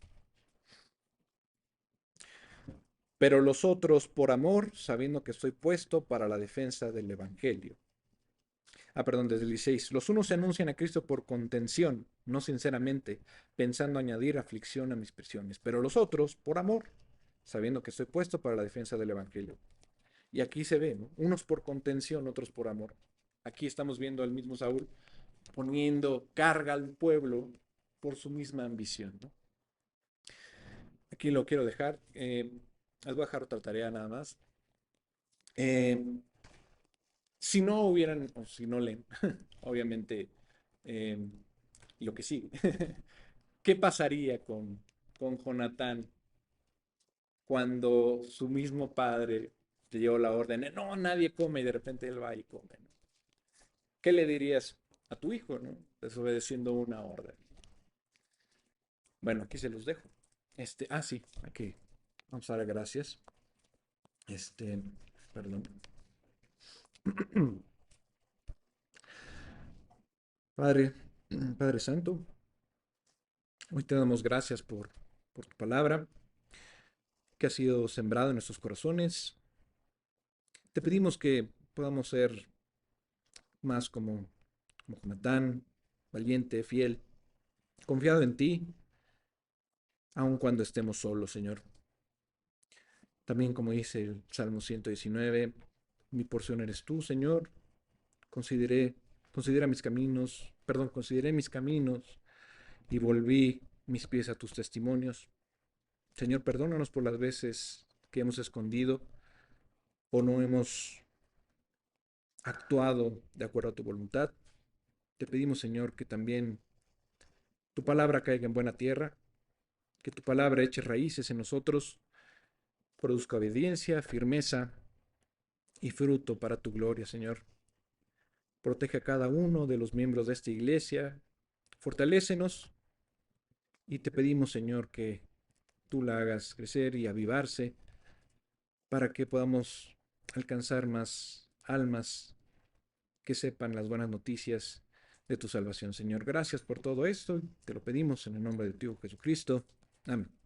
pero los otros por amor, sabiendo que estoy puesto para la defensa del Evangelio. Ah, perdón, desde el 16. Los unos se anuncian a Cristo por contención, no sinceramente, pensando añadir aflicción a mis prisiones, pero los otros por amor, sabiendo que estoy puesto para la defensa del Evangelio. Y aquí se ve, ¿no? Unos por contención, otros por amor. Aquí estamos viendo al mismo Saúl poniendo carga al pueblo por su misma ambición, ¿no? Aquí lo quiero dejar. Les voy a dejar otra tarea nada más. Eh, Si no hubieran, o si no leen, obviamente, eh, lo que sigue. ¿Qué pasaría con Jonatán cuando su mismo padre le dio la orden de no, nadie come y de repente él va y come, ¿no? ¿Qué le dirías a tu hijo, ¿no? Desobedeciendo una orden. Bueno, aquí se los dejo. Sí, aquí. Vamos a dar gracias. Este, perdón. Padre, Padre Santo, hoy te damos gracias por tu palabra que ha sido sembrada en nuestros corazones. Te pedimos que podamos ser más como Jonatán, valiente, fiel, confiado en ti, aun cuando estemos solos, Señor. También como dice el Salmo 119, mi porción eres tú, Señor. Consideré, consideré mis caminos y volví mis pies a tus testimonios. Señor, perdónanos por las veces que hemos escondido o no hemos actuado de acuerdo a tu voluntad. Te pedimos, Señor, que también tu palabra caiga en buena tierra, que tu palabra eche raíces en nosotros, produzca obediencia, firmeza y fruto para tu gloria, Señor. Protege a cada uno de los miembros de esta iglesia, fortalécenos y te pedimos, Señor, que tú la hagas crecer y avivarse para que podamos alcanzar más almas que sepan las buenas noticias de tu salvación, Señor. Gracias por todo esto. Te lo pedimos en el nombre de tu Hijo Jesucristo. Amén.